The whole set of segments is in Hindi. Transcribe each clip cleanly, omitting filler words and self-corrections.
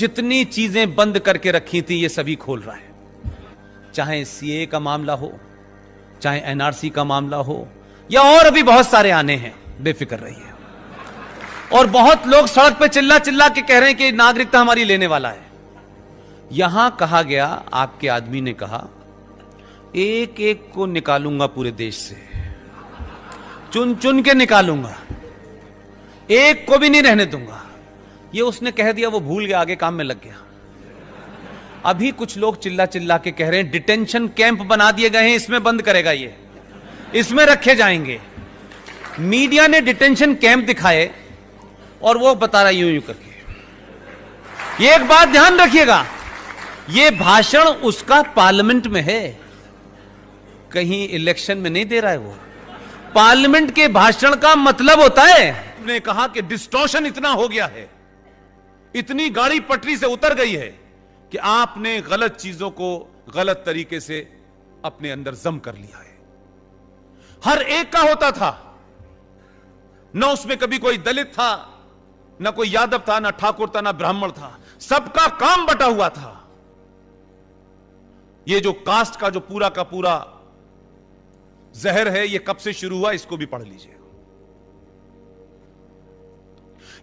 जितनी चीजें बंद करके रखी थी ये सभी खोल रहा है। चाहे सीए का मामला हो, चाहे एनआरसी का मामला हो, या और अभी बहुत सारे आने हैं, बेफिक्र रहिए। और बहुत लोग सड़क पे चिल्ला चिल्ला के कह रहे हैं कि नागरिकता हमारी लेने वाला है। यहां कहा गया, आपके आदमी ने कहा, एक एक को निकालूंगा पूरे देश से, चुन चुन के निकालूंगा, एक को भी नहीं रहने दूंगा। ये उसने कह दिया, वो भूल गया, आगे काम में लग गया। अभी कुछ लोग चिल्ला चिल्ला के कह रहे हैं डिटेंशन कैंप बना दिए गए हैं, इसमें बंद करेगा, ये इसमें रखे जाएंगे। मीडिया ने डिटेंशन कैंप दिखाए और वो बता रहा यूं यूं करके। ये एक बात ध्यान रखिएगा, ये भाषण उसका पार्लियामेंट में है, कहीं इलेक्शन में नहीं दे रहा है वो। पार्लियामेंट के भाषण का मतलब होता है, ने कहा कि डिस्टॉर्शन इतना हो गया है, इतनी गाड़ी पटरी से उतर गई है कि आपने गलत चीजों को गलत तरीके से अपने अंदर जम कर लिया है। हर एक का होता था, न उसमें कभी कोई दलित था, न कोई यादव था, न ठाकुर था, न ब्राह्मण था, सबका काम बटा हुआ था। ये जो कास्ट का जो पूरा का पूरा जहर है, ये कब से शुरू हुआ, इसको भी पढ़ लीजिए।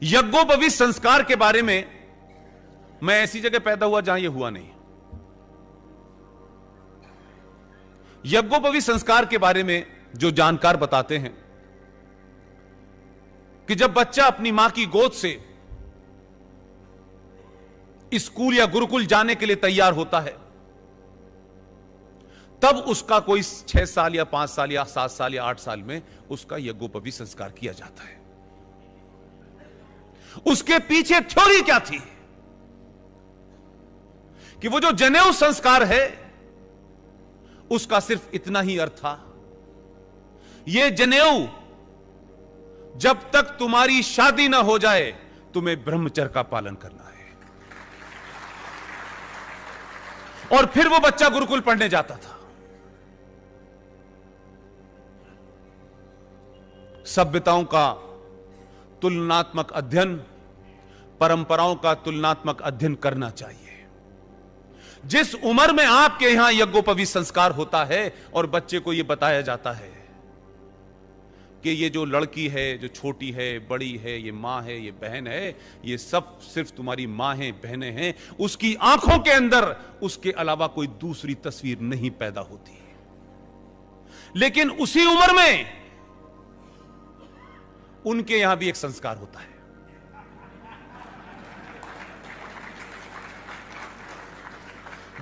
यज्ञोपवीत संस्कार के बारे में, मैं ऐसी जगह पैदा हुआ जहां यह हुआ नहीं। यज्ञोपवीत संस्कार के बारे में जो जानकार बताते हैं कि जब बच्चा अपनी मां की गोद से स्कूल या गुरुकुल जाने के लिए तैयार होता है, तब उसका कोई 6 साल या 5 साल या 7 साल या 8 साल में उसका यज्ञोपवीत संस्कार किया जाता है। उसके पीछे थ्योरी क्या थी कि वो जो जनेऊ संस्कार है उसका सिर्फ इतना ही अर्थ था, ये जनेऊ जब तक तुम्हारी शादी ना हो जाए तुम्हें ब्रह्मचर्य का पालन करना है। और फिर वो बच्चा गुरुकुल पढ़ने जाता था। सभ्यताओं का तुलनात्मक अध्ययन, परंपराओं का तुलनात्मक अध्ययन करना चाहिए। जिस उम्र में आपके यहां यज्ञोपवीत संस्कार होता है और बच्चे को यह बताया जाता है कि ये जो लड़की है, जो छोटी है, बड़ी है, ये मां है, ये बहन है, ये सब सिर्फ तुम्हारी मां है, बहनें हैं, उसकी आंखों के अंदर उसके अलावा कोई दूसरी तस्वीर नहीं पैदा होती। लेकिन उसी उम्र में उनके यहां भी एक संस्कार होता है।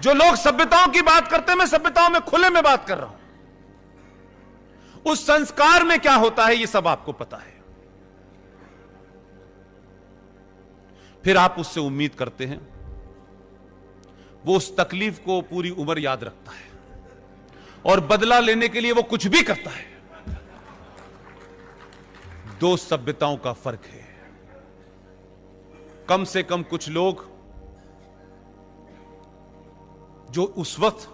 जो लोग सभ्यताओं की बात करते हैं, मैं सभ्यताओं में खुले में बात कर रहा हूं। उस संस्कार में क्या होता है, यह सब आपको पता है। फिर आप उससे उम्मीद करते हैं वो उस तकलीफ को पूरी उम्र याद रखता है और बदला लेने के लिए वो कुछ भी करता है। दो सभ्यताओं का फर्क है। कम से कम कुछ लोग जो उस वक्त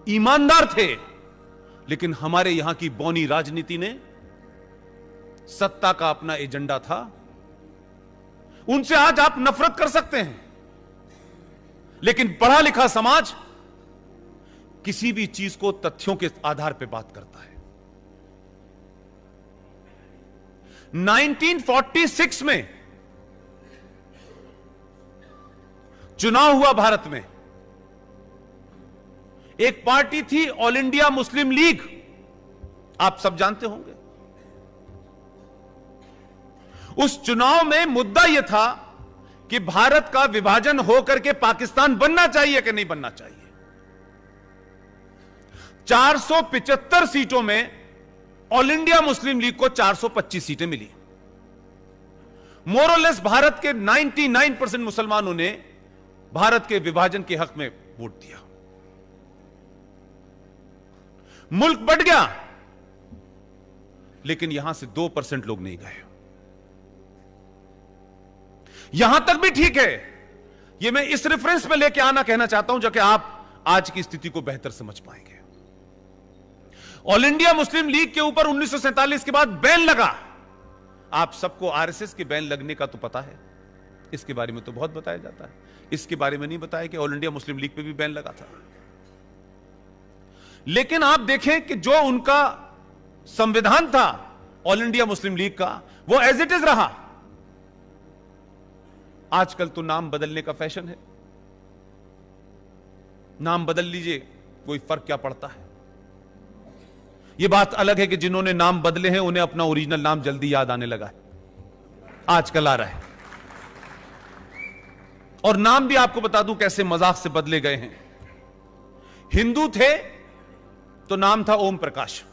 ईमानदार थे, लेकिन हमारे यहां की बौनी राजनीति ने, सत्ता का अपना एजेंडा था, उनसे आज आप नफरत कर सकते हैं। लेकिन पढ़ा लिखा समाज किसी भी चीज को तथ्यों के आधार पर बात करता है। 1946 में चुनाव हुआ भारत में। एक पार्टी थी ऑल इंडिया मुस्लिम लीग, आप सब जानते होंगे। उस चुनाव में मुद्दा यह था कि भारत का विभाजन होकर के पाकिस्तान बनना चाहिए कि नहीं बनना चाहिए। 475 सीटों में ऑल इंडिया मुस्लिम लीग को 425 सीटें मिली। मोर और लेस भारत के 99% मुसलमानों ने भारत के विभाजन के हक में वोट दिया। मुल्क बढ़ गया, लेकिन यहां से 2% लोग नहीं गए। यहां तक भी ठीक है। यह मैं इस रेफरेंस में लेके आना कहना चाहता हूं जो कि आप आज की स्थिति को बेहतर समझ पाएंगे। ऑल इंडिया मुस्लिम लीग के ऊपर 1947 के बाद बैन लगा। आप सबको आरएसएस के बैन लगने का तो पता है। इसके बारे में तो बहुत बताया जाता है, इसके बारे में नहीं बताया कि ऑल इंडिया मुस्लिम लीग पे भी बैन लगा था। लेकिन आप देखें कि जो उनका संविधान था ऑल इंडिया मुस्लिम लीग का, वो एज इट इज रहा। आजकल तो नाम बदलने का फैशन है, नाम बदल लीजिए, कोई फर्क क्या पड़ता है। यह बात अलग है कि जिन्होंने नाम बदले हैं उन्हें अपना ओरिजिनल नाम जल्दी याद आने लगा है, आजकल आ रहा है। और नाम भी आपको बता दूं कैसे मजाक से बदले गए हैं। हिंदू थे तो नाम था ओम प्रकाश,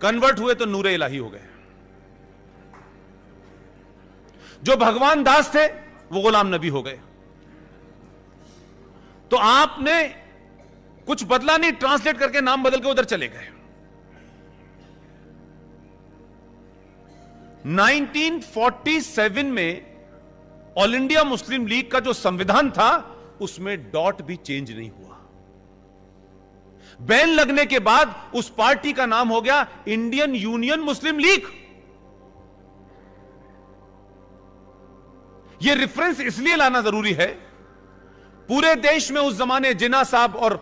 कन्वर्ट हुए तो नूरे इलाही हो गए। जो भगवान दास थे वो गुलाम नबी हो गए। तो आपने कुछ बदला नहीं, ट्रांसलेट करके नाम बदल के उधर चले गए। 1947 में ऑल इंडिया मुस्लिम लीग का जो संविधान था उसमें डॉट भी चेंज नहीं हुआ। बैन लगने के बाद उस पार्टी का नाम हो गया इंडियन यूनियन मुस्लिम लीग। यह रेफरेंस इसलिए लाना जरूरी है, पूरे देश में उस जमाने जिन्ना साहब और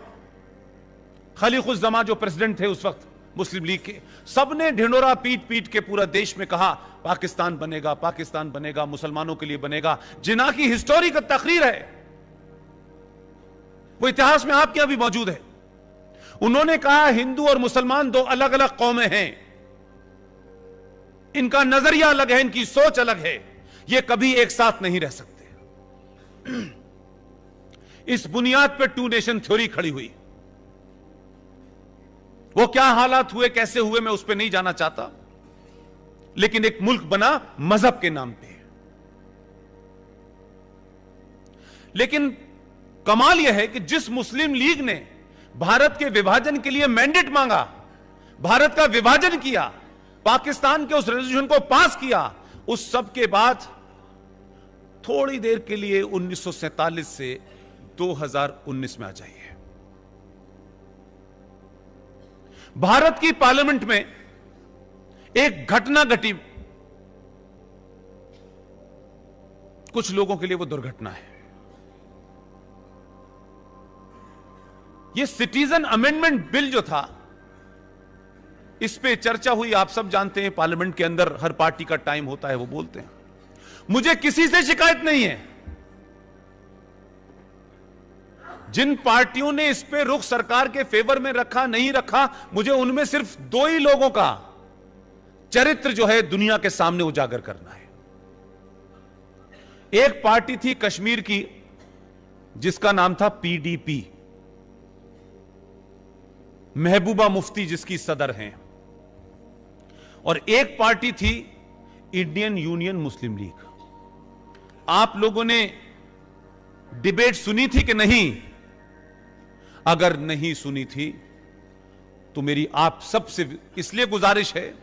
खलीकुज़्ज़मा जो प्रेसिडेंट थे उस वक्त मुस्लिम लीग के, सबने ढिंडोरा पीट पीट के पूरा देश में कहा पाकिस्तान बनेगा, पाकिस्तान बनेगा, मुसलमानों के लिए बनेगा। जिन्ना की हिस्टोरी का तकरीर है, वो इतिहास में आपके यहां भी मौजूद है। उन्होंने कहा हिंदू और मुसलमान दो अलग अलग कौमें हैं, इनका नजरिया अलग है, इनकी सोच अलग है, ये कभी एक साथ नहीं रह सकते। इस बुनियाद पर टू नेशन थ्योरी खड़ी हुई। वो क्या हालात हुए, कैसे हुए, मैं उस पर नहीं जाना चाहता, लेकिन एक मुल्क बना मजहब के नाम पे। लेकिन कमाल यह है कि जिस मुस्लिम लीग ने भारत के विभाजन के लिए मैंडेट मांगा, भारत का विभाजन किया, पाकिस्तान के उस रेजोल्यूशन को पास किया, उस सब के बाद थोड़ी देर के लिए 1947 से 2019 में आ जाइए, भारत की पार्लियामेंट में एक घटना घटी। कुछ लोगों के लिए वो दुर्घटना है। ये सिटीजन अमेंडमेंट बिल जो था, इस पे चर्चा हुई, आप सब जानते हैं पार्लियामेंट के अंदर हर पार्टी का टाइम होता है, वो बोलते हैं। मुझे किसी से शिकायत नहीं है। जिन पार्टियों ने इस पे रुख सरकार के फेवर में रखा नहीं रखा, मुझे उनमें सिर्फ दो ही लोगों का चरित्र जो है दुनिया के सामने उजागर करना है। एक पार्टी थी कश्मीर की जिसका नाम था पीडीपी, महबूबा मुफ्ती जिसकी सदर हैं, और एक पार्टी थी इंडियन यूनियन मुस्लिम लीग। आप लोगों ने डिबेट सुनी थी कि नहीं? अगर नहीं सुनी थी तो मेरी आप सबसे इसलिए गुजारिश है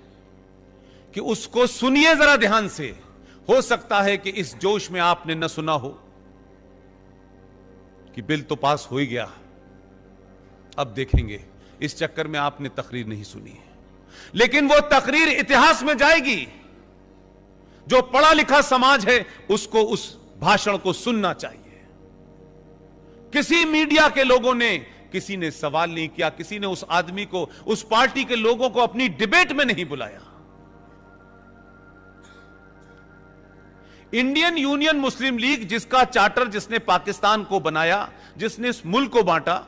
कि उसको सुनिए जरा ध्यान से। हो सकता है कि इस जोश में आपने न सुना हो कि बिल तो पास हो ही गया, अब देखेंगे, इस चक्कर में आपने तकरीर नहीं सुनी है। लेकिन वो तकरीर इतिहास में जाएगी। जो पढ़ा लिखा समाज है उसको उस भाषण को सुनना चाहिए। किसी मीडिया के लोगों ने, किसी ने सवाल नहीं किया, किसी ने उस आदमी को, उस पार्टी के लोगों को अपनी डिबेट में नहीं बुलाया। इंडियन यूनियन मुस्लिम लीग जिसका चार्टर जिसने पाकिस्तान को बनाया, जिसने इस मुल्क को बांटा,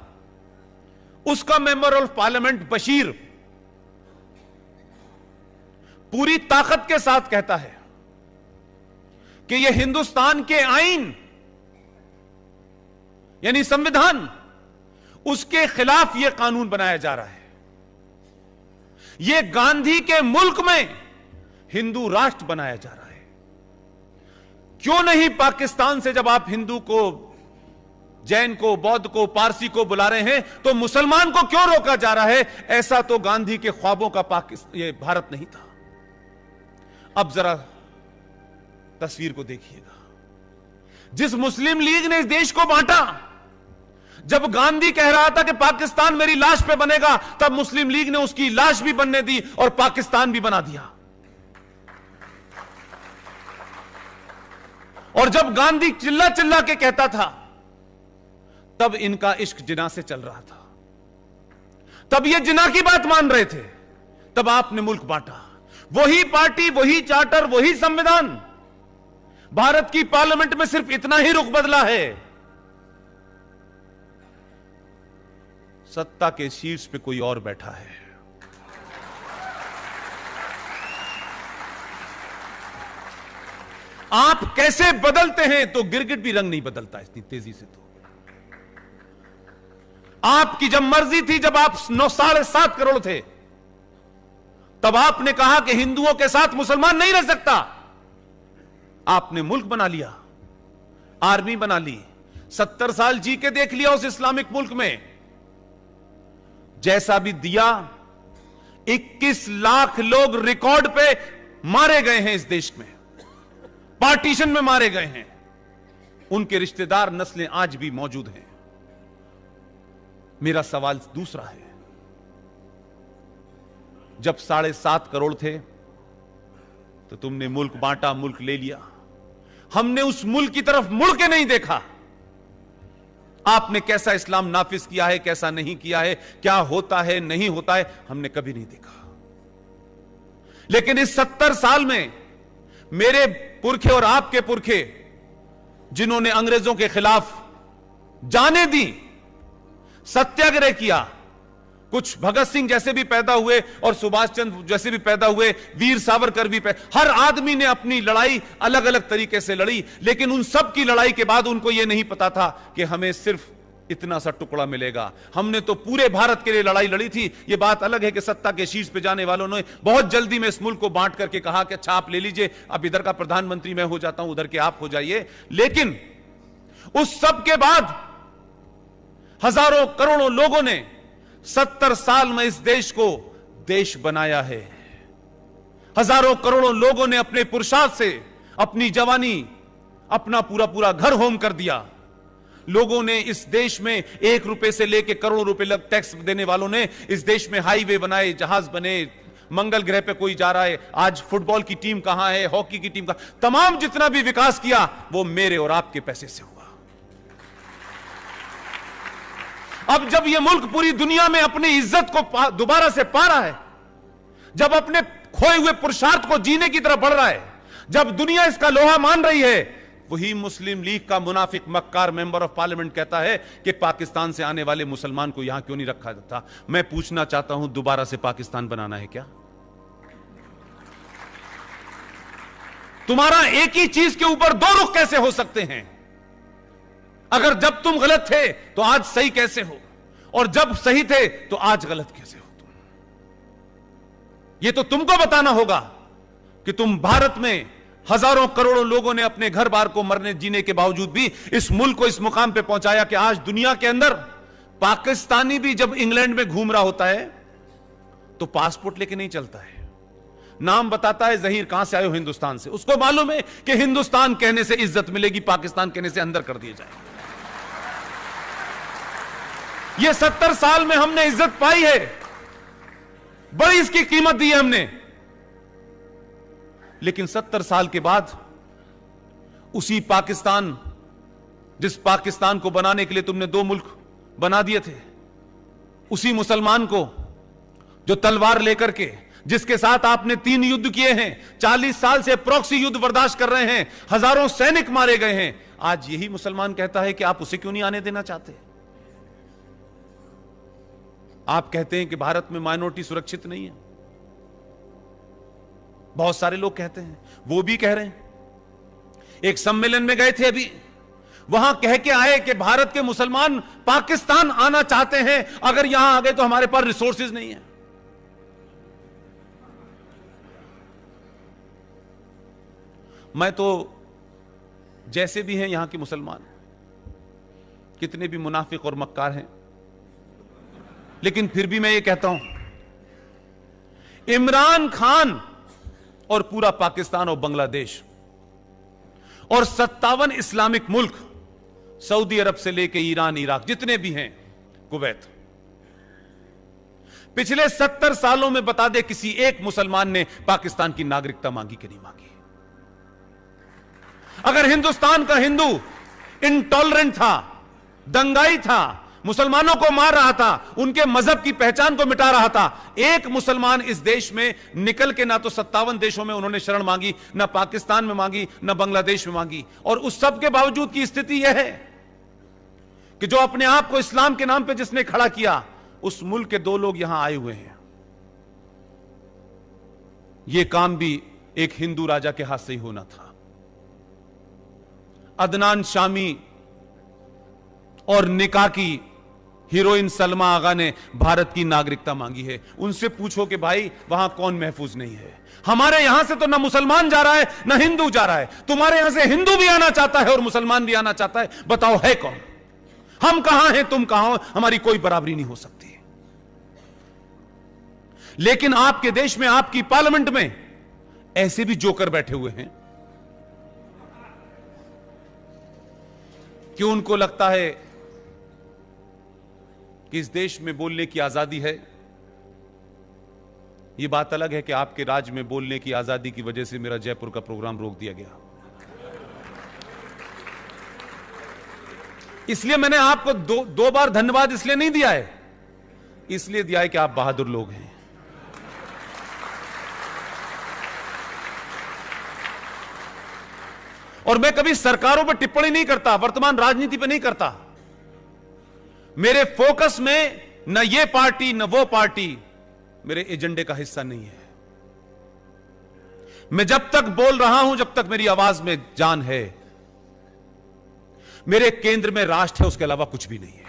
उसका मेंबर ऑफ पार्लियामेंट बशीर पूरी ताकत के साथ कहता है कि यह हिंदुस्तान के आईन यानी संविधान, उसके खिलाफ यह कानून बनाया जा रहा है। यह गांधी के मुल्क में हिंदू राष्ट्र बनाया जा रहा है। क्यों नहीं पाकिस्तान से जब आप हिंदू को, जैन को, बौद्ध को, पारसी को बुला रहे हैं तो मुसलमान को क्यों रोका जा रहा है? ऐसा तो गांधी के ख्वाबों का पाकिस्तान, ये भारत नहीं था। अब जरा तस्वीर को देखिएगा। जिस मुस्लिम लीग ने इस देश को बांटा, जब गांधी कह रहा था कि पाकिस्तान मेरी लाश पे बनेगा, तब मुस्लिम लीग ने उसकी लाश भी बनने दी और पाकिस्तान भी बना दिया। और जब गांधी चिल्ला चिल्ला के कहता था, तब इनका इश्क जिना से चल रहा था, तब ये जिना की बात मान रहे थे, तब आपने मुल्क बांटा। वही पार्टी, वही चार्टर, वही संविधान। भारत की पार्लियामेंट में सिर्फ इतना ही रुख बदला है, सत्ता के शीर्ष पे कोई और बैठा है। आप कैसे बदलते हैं तो गिरगिट भी रंग नहीं बदलता इतनी तेजी से। तो आपकी जब मर्जी थी, जब आप 7.5 करोड़ थे, तब आपने कहा कि हिंदुओं के साथ मुसलमान नहीं रह सकता। आपने मुल्क बना लिया, आर्मी बना ली, 70 साल जी के देख लिया उस इस्लामिक मुल्क में। जैसा भी दिया, 21 लाख लोग रिकॉर्ड पे मारे गए हैं इस देश में, पार्टीशन में मारे गए हैं। उनके रिश्तेदार, नस्लें आज भी मौजूद हैं। मेरा सवाल दूसरा है, जब 7.5 करोड़ थे तो तुमने मुल्क बांटा, मुल्क ले लिया। हमने उस मुल्क की तरफ मुड़ के नहीं देखा। आपने कैसा इस्लाम नाफिज किया है, कैसा नहीं किया है, क्या होता है नहीं होता है, हमने कभी नहीं देखा। लेकिन इस 70 साल में मेरे पुरखे और आपके पुरखे, जिन्होंने अंग्रेजों के खिलाफ जानें दी, सत्याग्रह किया, कुछ भगत सिंह जैसे भी पैदा हुए और सुभाष चंद्र जैसे भी पैदा हुए, वीर सावरकर भी हर आदमी ने अपनी लड़ाई अलग अलग तरीके से लड़ी। लेकिन उन सब की लड़ाई के बाद उनको यह नहीं पता था कि हमें सिर्फ इतना सा टुकड़ा मिलेगा। हमने तो पूरे भारत के लिए लड़ाई लड़ी थी। यह बात अलग है कि सत्ता के शीर्ष पे जाने वालों ने बहुत जल्दी में इस मुल्क को बांट करके कहा कि अच्छा आप ले लीजिए, अब इधर का प्रधानमंत्री मैं हो जाता हूं, उधर के आप हो जाइए। लेकिन उस सब के बाद हजारों करोड़ों लोगों ने 70 साल में इस देश को देश बनाया है। हजारों करोड़ों लोगों ने अपने पुरुषार्थ से, अपनी जवानी, अपना पूरा पूरा घर होम कर दिया। लोगों ने इस देश में 1 रुपए से लेकर करोड़ों रुपए टैक्स देने वालों ने इस देश में हाईवे बनाए, जहाज बने, मंगल ग्रह पे कोई जा रहा है। आज फुटबॉल की टीम कहां है, हॉकी की टीम कहां, तमाम जितना भी विकास किया वो मेरे और आपके पैसे से हुआ। अब जब यह मुल्क पूरी दुनिया में अपनी इज्जत को दोबारा से पा रहा है, जब अपने खोए हुए पुरुषार्थ को जीने की तरफ बढ़ रहा है, जब दुनिया इसका लोहा मान रही है, वही मुस्लिम लीग का मुनाफिक मक्कार मेंबर ऑफ पार्लियामेंट कहता है कि पाकिस्तान से आने वाले मुसलमान को यहां क्यों नहीं रखा जाता। मैं पूछना चाहता हूं, दोबारा से पाकिस्तान बनाना है क्या? तुम्हारा एक ही चीज के ऊपर 2 रुख कैसे हो सकते हैं? अगर जब तुम गलत थे तो आज सही कैसे हो, और जब सही थे तो आज गलत कैसे हो तुम? यह तो तुमको बताना होगा कि तुम भारत में हजारों करोड़ों लोगों ने अपने घर बार को मरने जीने के बावजूद भी इस मुल्क को इस मुकाम पे पहुंचाया कि आज दुनिया के अंदर पाकिस्तानी भी जब इंग्लैंड में घूम रहा होता है तो पासपोर्ट लेके नहीं चलता है, नाम बताता है जहीर कहां से आए हो, हिंदुस्तान से। उसको मालूम है कि हिंदुस्तान कहने से इज्जत मिलेगी, पाकिस्तान कहने से अंदर कर दिए जाएंगे। ये 70 साल में हमने इज्जत पाई है, बड़ी इसकी कीमत दी है हमने। लेकिन 70 साल के बाद उसी पाकिस्तान, जिस पाकिस्तान को बनाने के लिए तुमने 2 मुल्क बना दिए थे, उसी मुसलमान को जो तलवार लेकर के, जिसके साथ आपने 3 युद्ध किए हैं, 40 साल से प्रॉक्सी युद्ध बर्दाश्त कर रहे हैं, हजारों सैनिक मारे गए हैं, आज यही मुसलमान कहता है कि आप उसे क्यों नहीं आने देना चाहते? आप कहते हैं कि भारत में माइनॉरिटी सुरक्षित नहीं है। बहुत सारे लोग कहते हैं, वो भी कह रहे हैं। एक सम्मेलन में गए थे अभी, वहां कह के आए कि भारत के मुसलमान पाकिस्तान आना चाहते हैं, अगर यहां आ गए तो हमारे पास रिसोर्सेज नहीं है। मैं तो जैसे भी हैं यहां के मुसलमान, कितने भी मुनाफिक और मक्कार हैं, लेकिन फिर भी मैं ये कहता हूं, इमरान खान और पूरा पाकिस्तान और बांग्लादेश और 57 इस्लामिक मुल्क, सऊदी अरब से लेकर ईरान, इराक, जितने भी हैं, कुवैत, पिछले 70 सालों में बता दे किसी एक मुसलमान ने पाकिस्तान की नागरिकता मांगी कि नहीं मांगी? अगर हिंदुस्तान का हिंदू इंटॉलरेंट था, दंगाई था, मुसलमानों को मार रहा था, उनके मजहब की पहचान को मिटा रहा था, एक मुसलमान इस देश में निकल के ना तो 57 देशों में उन्होंने शरण मांगी, ना पाकिस्तान में मांगी, ना बांग्लादेश में मांगी, और उस सब के बावजूद की स्थिति यह है कि जो अपने आप को इस्लाम के नाम पे जिसने खड़ा किया, उस मुल्क के 2 लोग यहां आए हुए हैं। यह काम भी एक हिंदू राजा के हाथ से ही होना था। अदनान शामी और निकाह की हीरोइन सलमा आगा ने भारत की नागरिकता मांगी है। उनसे पूछो कि भाई वहां कौन महफूज नहीं है। हमारे यहां से तो ना मुसलमान जा रहा है ना हिंदू जा रहा है, तुम्हारे यहां से हिंदू भी आना चाहता है और मुसलमान भी आना चाहता है। बताओ है कौन? हम कहां हैं, तुम कहां हो, हमारी कोई बराबरी नहीं हो सकती। लेकिन आपके देश में, आपकी पार्लियामेंट में ऐसे भी जोकर बैठे हुए हैं कि उनको लगता है कि इस देश में बोलने की आजादी है। यह बात अलग है कि आपके राज्य में बोलने की आजादी की वजह से मेरा जयपुर का प्रोग्राम रोक दिया गया। इसलिए मैंने आपको दो बार धन्यवाद इसलिए नहीं दिया है, इसलिए दिया है कि आप बहादुर लोग हैं। और मैं कभी सरकारों पर टिप्पणी नहीं करता, वर्तमान राजनीति पर नहीं करता। मेरे फोकस में न ये पार्टी न वो पार्टी मेरे एजेंडे का हिस्सा नहीं है। मैं जब तक बोल रहा हूं, जब तक मेरी आवाज में जान है, मेरे केंद्र में राष्ट्र है, उसके अलावा कुछ भी नहीं है।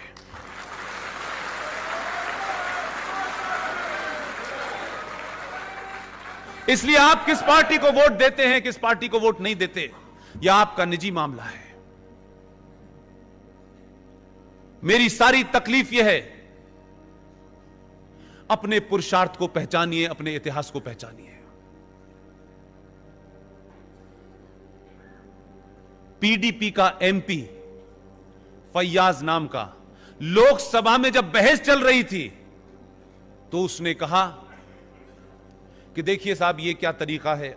इसलिए आप किस पार्टी को वोट देते हैं, किस पार्टी को वोट नहीं देते, यह आपका निजी मामला है। मेरी सारी तकलीफ यह है, अपने पुरुषार्थ को पहचानिए, अपने इतिहास को पहचानिए। पीडीपी का एमपी फैयाज नाम का, लोकसभा में जब बहस चल रही थी तो उसने कहा कि देखिए साहब, ये क्या तरीका है,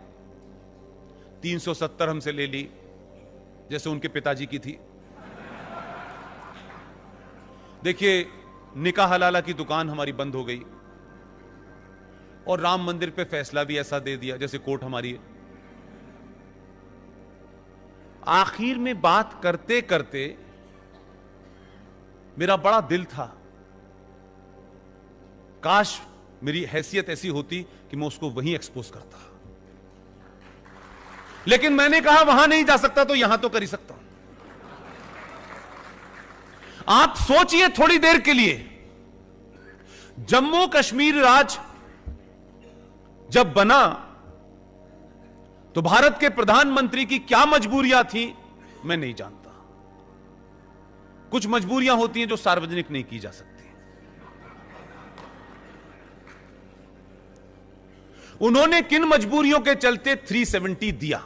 370 हमसे ले ली जैसे उनके पिताजी की थी। देखिए, निकाह हलाला की दुकान हमारी बंद हो गई और राम मंदिर पे फैसला भी ऐसा दे दिया जैसे कोर्ट हमारी है। आखिर में बात करते करते मेरा बड़ा दिल था, काश मेरी हैसियत ऐसी होती कि मैं उसको वहीं एक्सपोज करता। लेकिन मैंने कहा वहां नहीं जा सकता तो यहां तो कर ही सकता हूं। आप सोचिए थोड़ी देर के लिए, जम्मू कश्मीर राज्य जब बना तो भारत के प्रधानमंत्री की क्या मजबूरियां थी मैं नहीं जानता। कुछ मजबूरियां होती हैं जो सार्वजनिक नहीं की जा सकती। उन्होंने किन मजबूरियों के चलते 370 दिया?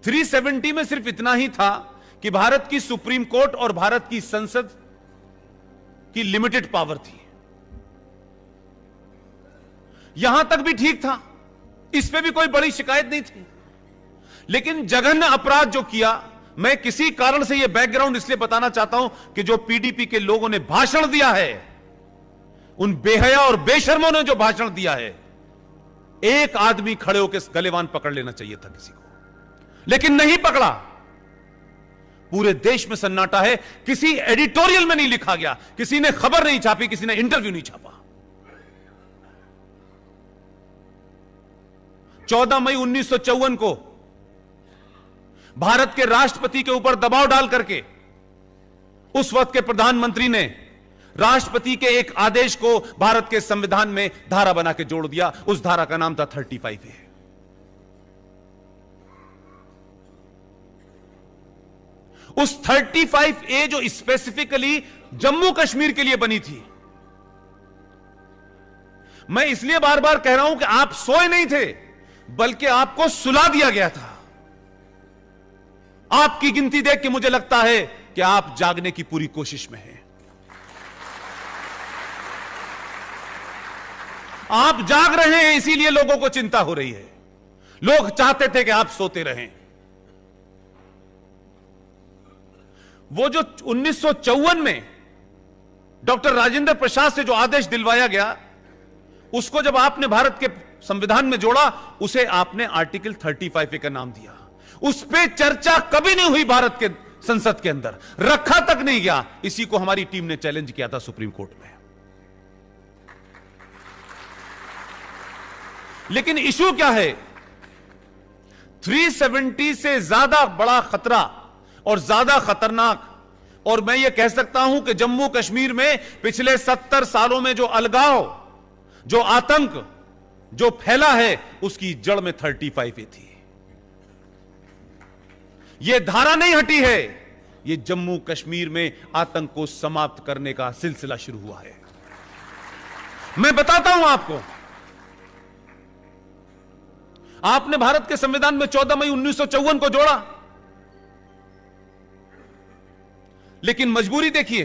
370 में सिर्फ इतना ही था कि भारत की सुप्रीम कोर्ट और भारत की संसद की लिमिटेड पावर थी। यहां तक भी ठीक था, इस पे भी कोई बड़ी शिकायत नहीं थी। लेकिन जघन्य अपराध जो किया, मैं किसी कारण से यह बैकग्राउंड इसलिए बताना चाहता हूं कि जो पीडीपी के लोगों ने भाषण दिया है, उन बेहया और बेशर्मों ने जो भाषण दिया है, एक आदमी खड़े होकर गलेवान पकड़ लेना चाहिए था किसी को, लेकिन नहीं पकड़ा। पूरे देश में सन्नाटा है, किसी एडिटोरियल में नहीं लिखा गया, किसी ने खबर नहीं छापी, किसी ने इंटरव्यू नहीं छापा। 14 मई 1954 को भारत के राष्ट्रपति के ऊपर दबाव डाल करके उस वक्त के प्रधानमंत्री ने राष्ट्रपति के एक आदेश को भारत के संविधान में धारा बना के जोड़ दिया। उस धारा का नाम था 35A। उस 35A जो स्पेसिफिकली जम्मू कश्मीर के लिए बनी थी। मैं इसलिए बार बार कह रहा हूं कि आप सोए नहीं थे, बल्कि आपको सुला दिया गया था। आपकी गिनती देख के मुझे लगता है कि आप जागने की पूरी कोशिश में हैं। आप जाग रहे हैं, इसीलिए लोगों को चिंता हो रही है। लोग चाहते थे कि आप सोते रहें। वो जो 1954 में डॉक्टर राजेंद्र प्रसाद से जो आदेश दिलवाया गया, उसको जब आपने भारत के संविधान में जोड़ा, उसे आपने आर्टिकल 35A का नाम दिया। उस पे चर्चा कभी नहीं हुई भारत के संसद के अंदर, रखा तक नहीं गया। इसी को हमारी टीम ने चैलेंज किया था सुप्रीम कोर्ट में। लेकिन इशू क्या है, 370 से ज्यादा बड़ा खतरा और ज्यादा खतरनाक, और मैं ये कह सकता हूं कि जम्मू कश्मीर में पिछले 70 सालों में जो अलगाव, जो आतंक जो फैला है, उसकी जड़ में 35A थी। यह धारा नहीं हटी है, यह जम्मू कश्मीर में आतंक को समाप्त करने का सिलसिला शुरू हुआ है। मैं बताता हूं आपको, आपने भारत के संविधान में 14 मई 1954 को जोड़ा, लेकिन मजबूरी देखिए,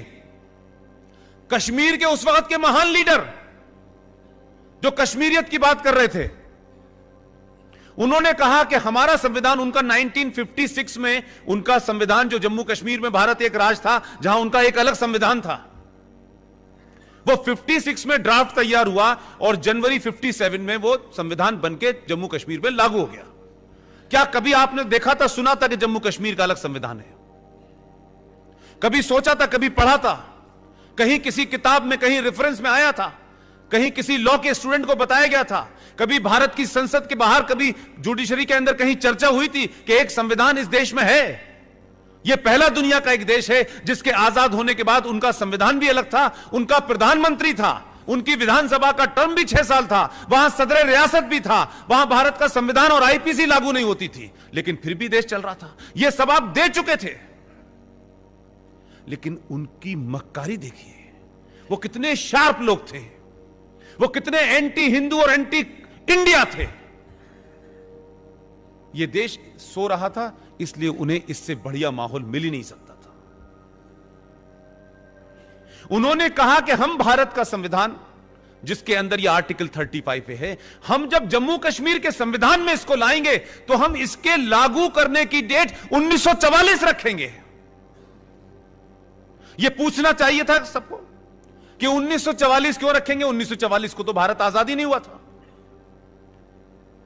कश्मीर के उस वक्त के महान लीडर जो कश्मीरियत की बात कर रहे थे, उन्होंने कहा कि हमारा संविधान, उनका 1956 में उनका संविधान, जो जम्मू कश्मीर में भारत एक राज्य था जहां उनका एक अलग संविधान था, वो 56 में ड्राफ्ट तैयार हुआ और जनवरी 57 में वो संविधान बनके जम्मू कश्मीर में लागू हो गया। क्या कभी आपने देखा था, सुना था कि जम्मू कश्मीर का अलग संविधान है? कभी सोचा था, कभी पढ़ा था, कहीं किसी किताब में, कहीं रेफरेंस में आया था, कहीं किसी लॉ के स्टूडेंट को बताया गया था, कभी भारत की संसद के बाहर, कभी जुडिशरी के अंदर कहीं चर्चा हुई थी कि एक संविधान इस देश में है? यह पहला दुनिया का एक देश है जिसके आजाद होने के बाद उनका संविधान भी अलग था, उनका प्रधानमंत्री था, उनकी विधानसभा का टर्म भी 6 साल था, वहां सदर रियासत भी था, वहां भारत का संविधान और आईपीसी लागू नहीं होती थी, लेकिन फिर भी देश चल रहा था। यह सब आप दे चुके थे, लेकिन उनकी मक्कारी देखिए, वो कितने शार्प लोग थे, वो कितने एंटी हिंदू और एंटी इंडिया थे। यह देश सो रहा था, इसलिए उन्हें इससे बढ़िया माहौल मिल ही नहीं सकता था। उन्होंने कहा कि हम भारत का संविधान, जिसके अंदर यह आर्टिकल 35 है, हम जब जम्मू कश्मीर के संविधान में इसको लाएंगे तो हम इसके लागू करने की डेट 1944 रखेंगे। यह पूछना चाहिए था सबको कि 1944 क्यों रखेंगे? 1944 को तो भारत आजादी नहीं हुआ था।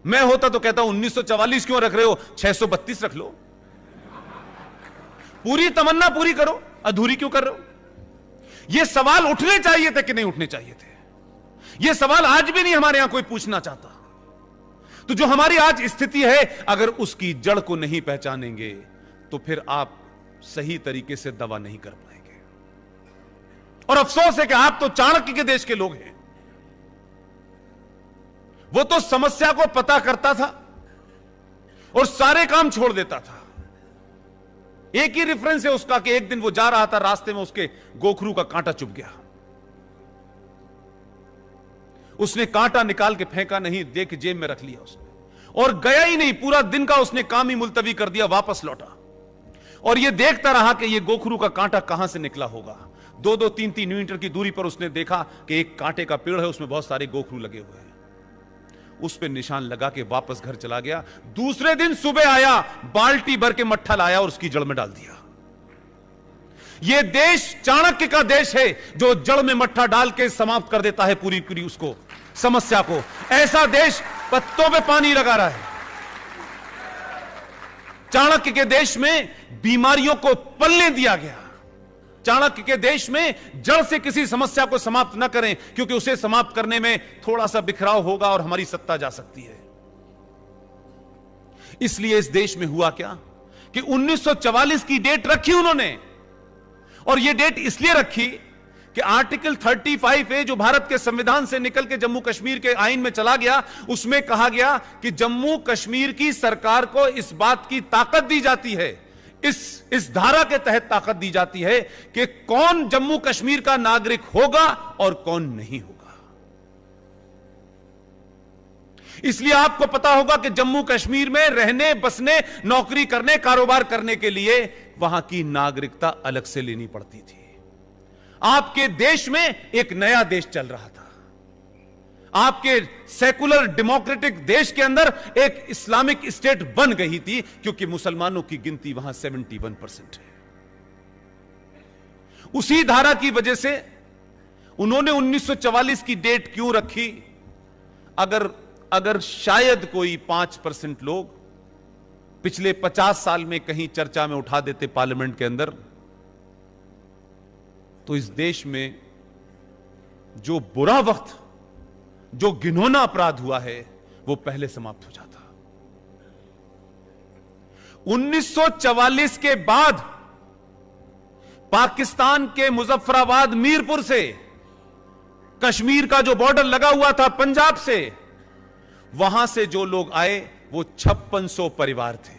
मैं होता तो कहता 1944 क्यों रख रहे हो, 632 रख लो। पूरी तमन्ना पूरी करो, अधूरी क्यों कर रहे हो? यह सवाल उठने चाहिए थे कि नहीं उठने चाहिए थे? यह सवाल आज भी नहीं हमारे यहां कोई पूछना चाहता। तो जो हमारी आज स्थिति है, अगर उसकी जड़ को नहीं पहचानेंगे तो फिर आप सही तरीके से दवा नहीं कर पाएंगे। और अफसोस है कि आप तो चाणक्य के देश के लोग हैं। वो तो समस्या को पता करता था और सारे काम छोड़ देता था। एक ही रेफरेंस है उसका कि एक दिन वो जा रहा था, रास्ते में उसके गोखरू का कांटा चुभ गया। उसने कांटा निकाल के फेंका नहीं, देख जेब में रख लिया उसने, और गया ही नहीं। पूरा दिन का उसने काम ही मुलतवी कर दिया, वापस लौटा और ये देखता रहा कि ये गोखरू का कांटा कहां से निकला होगा। 2-2, 3-3 मीटर की दूरी पर उसने देखा कि एक कांटे का पेड़ है, उसमें बहुत सारे गोखरू लगे हुए हैं। उस पे निशान लगा के वापस घर चला गया। दूसरे दिन सुबह आया, बाल्टी भर के मट्ठा लाया और उसकी जड़ में डाल दिया। यह देश चाणक्य का देश है, जो जड़ में मट्ठा डाल के समाप्त कर देता है पूरी पूरी उसको, समस्या को। ऐसा देश पत्तों पे पानी लगा रहा है। चाणक्य के देश में बीमारियों को पलने दिया गया। चाणक्य के देश में जड़ से किसी समस्या को समाप्त न करें, क्योंकि उसे समाप्त करने में थोड़ा सा बिखराव होगा और हमारी सत्ता जा सकती है। इसलिए इस देश में हुआ क्या कि 1944 की डेट रखी उन्होंने, और यह डेट इसलिए रखी कि आर्टिकल 35A जो भारत के संविधान से निकल के जम्मू कश्मीर के आईन में चला गया, उसमें कहा गया कि जम्मू कश्मीर की सरकार को इस बात की ताकत दी जाती है, इस धारा के तहत ताकत दी जाती है कि कौन जम्मू कश्मीर का नागरिक होगा और कौन नहीं होगा। इसलिए आपको पता होगा कि जम्मू कश्मीर में रहने, बसने, नौकरी करने, कारोबार करने के लिए वहां की नागरिकता अलग से लेनी पड़ती थी। आपके देश में एक नया देश चल रहा था। आपके सेकुलर डेमोक्रेटिक देश के अंदर एक इस्लामिक स्टेट बन गई थी, क्योंकि मुसलमानों की गिनती वहां 71% है। उसी धारा की वजह से उन्होंने 1944 की डेट क्यों रखी? अगर शायद कोई 5% लोग पिछले 50 साल में कहीं चर्चा में उठा देते पार्लियामेंट के अंदर, तो इस देश में जो बुरा वक्त, जो घिनौना अपराध हुआ है, वो पहले समाप्त हो जाता। 1944 के बाद पाकिस्तान के मुजफ्फराबाद मीरपुर से कश्मीर का जो बॉर्डर लगा हुआ था पंजाब से, वहां से जो लोग आए वो 5600 परिवार थे।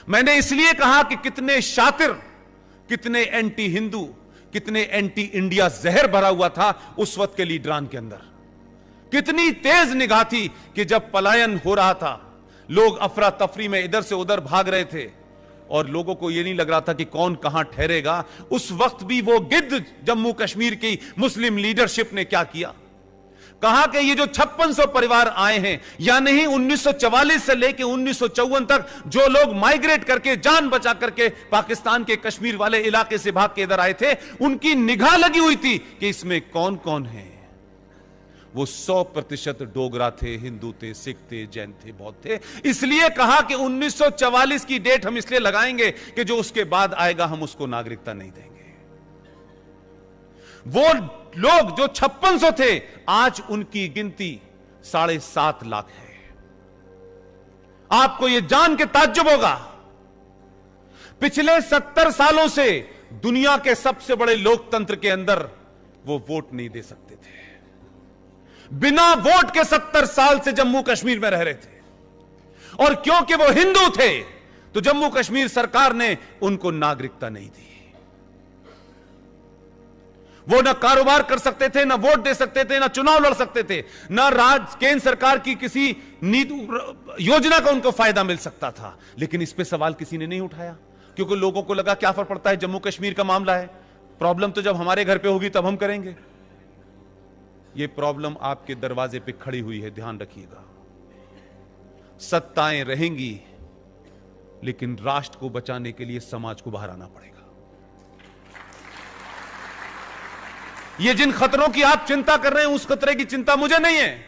मैंने इसलिए कहा कि कितने शातिर, कितने एंटी हिंदू, कितने एंटी इंडिया जहर भरा हुआ था उस वक्त के लीडरान के अंदर। कितनी तेज निगाह थी कि जब पलायन हो रहा था, लोग अफरा तफरी में इधर से उधर भाग रहे थे और लोगों को यह नहीं लग रहा था कि कौन कहां ठहरेगा, उस वक्त भी वो गिद्ध जम्मू कश्मीर की मुस्लिम लीडरशिप ने क्या किया? कहा कि ये जो 5600 परिवार आए हैं, या नहीं 1944 से लेकर 1954 तक जो लोग माइग्रेट करके जान बचा करके पाकिस्तान के कश्मीर वाले इलाके से भाग के इधर आए थे, उनकी निगाह लगी हुई थी कि इसमें कौन कौन है। वो 100% डोगरा थे, हिंदू थे, सिख थे, जैन थे, बौद्ध थे। इसलिए कहा कि 1944 की डेट हम इसलिए लगाएंगे कि जो उसके बाद आएगा हम उसको नागरिकता नहीं देंगे। वो लोग जो 5600 थे, आज उनकी गिनती 7.5 लाख है। आपको यह जान के ताज्जुब होगा, पिछले 70 सालों से दुनिया के सबसे बड़े लोकतंत्र के अंदर वो वोट नहीं दे सकते थे। बिना वोट के 70 साल से जम्मू कश्मीर में रह रहे थे, और क्योंकि वो हिंदू थे तो जम्मू कश्मीर सरकार ने उनको नागरिकता नहीं दी। वो ना कारोबार कर सकते थे, ना वोट दे सकते थे, ना चुनाव लड़ सकते थे, ना केंद्र सरकार की किसी नीति योजना का उनको फायदा मिल सकता था। लेकिन इस पे सवाल किसी ने नहीं उठाया, क्योंकि लोगों को लगा क्या फर्क पड़ता है, जम्मू कश्मीर का मामला है, प्रॉब्लम तो जब हमारे घर पे होगी तब हम करेंगे। ये प्रॉब्लम आपके दरवाजे पे खड़ी हुई है, ध्यान रखिएगा। सत्ताएं रहेंगी, लेकिन राष्ट्र को बचाने के लिए समाज को बाहर आना पड़ेगा। ये जिन खतरों की आप चिंता कर रहे हैं, उस खतरे की चिंता मुझे नहीं है।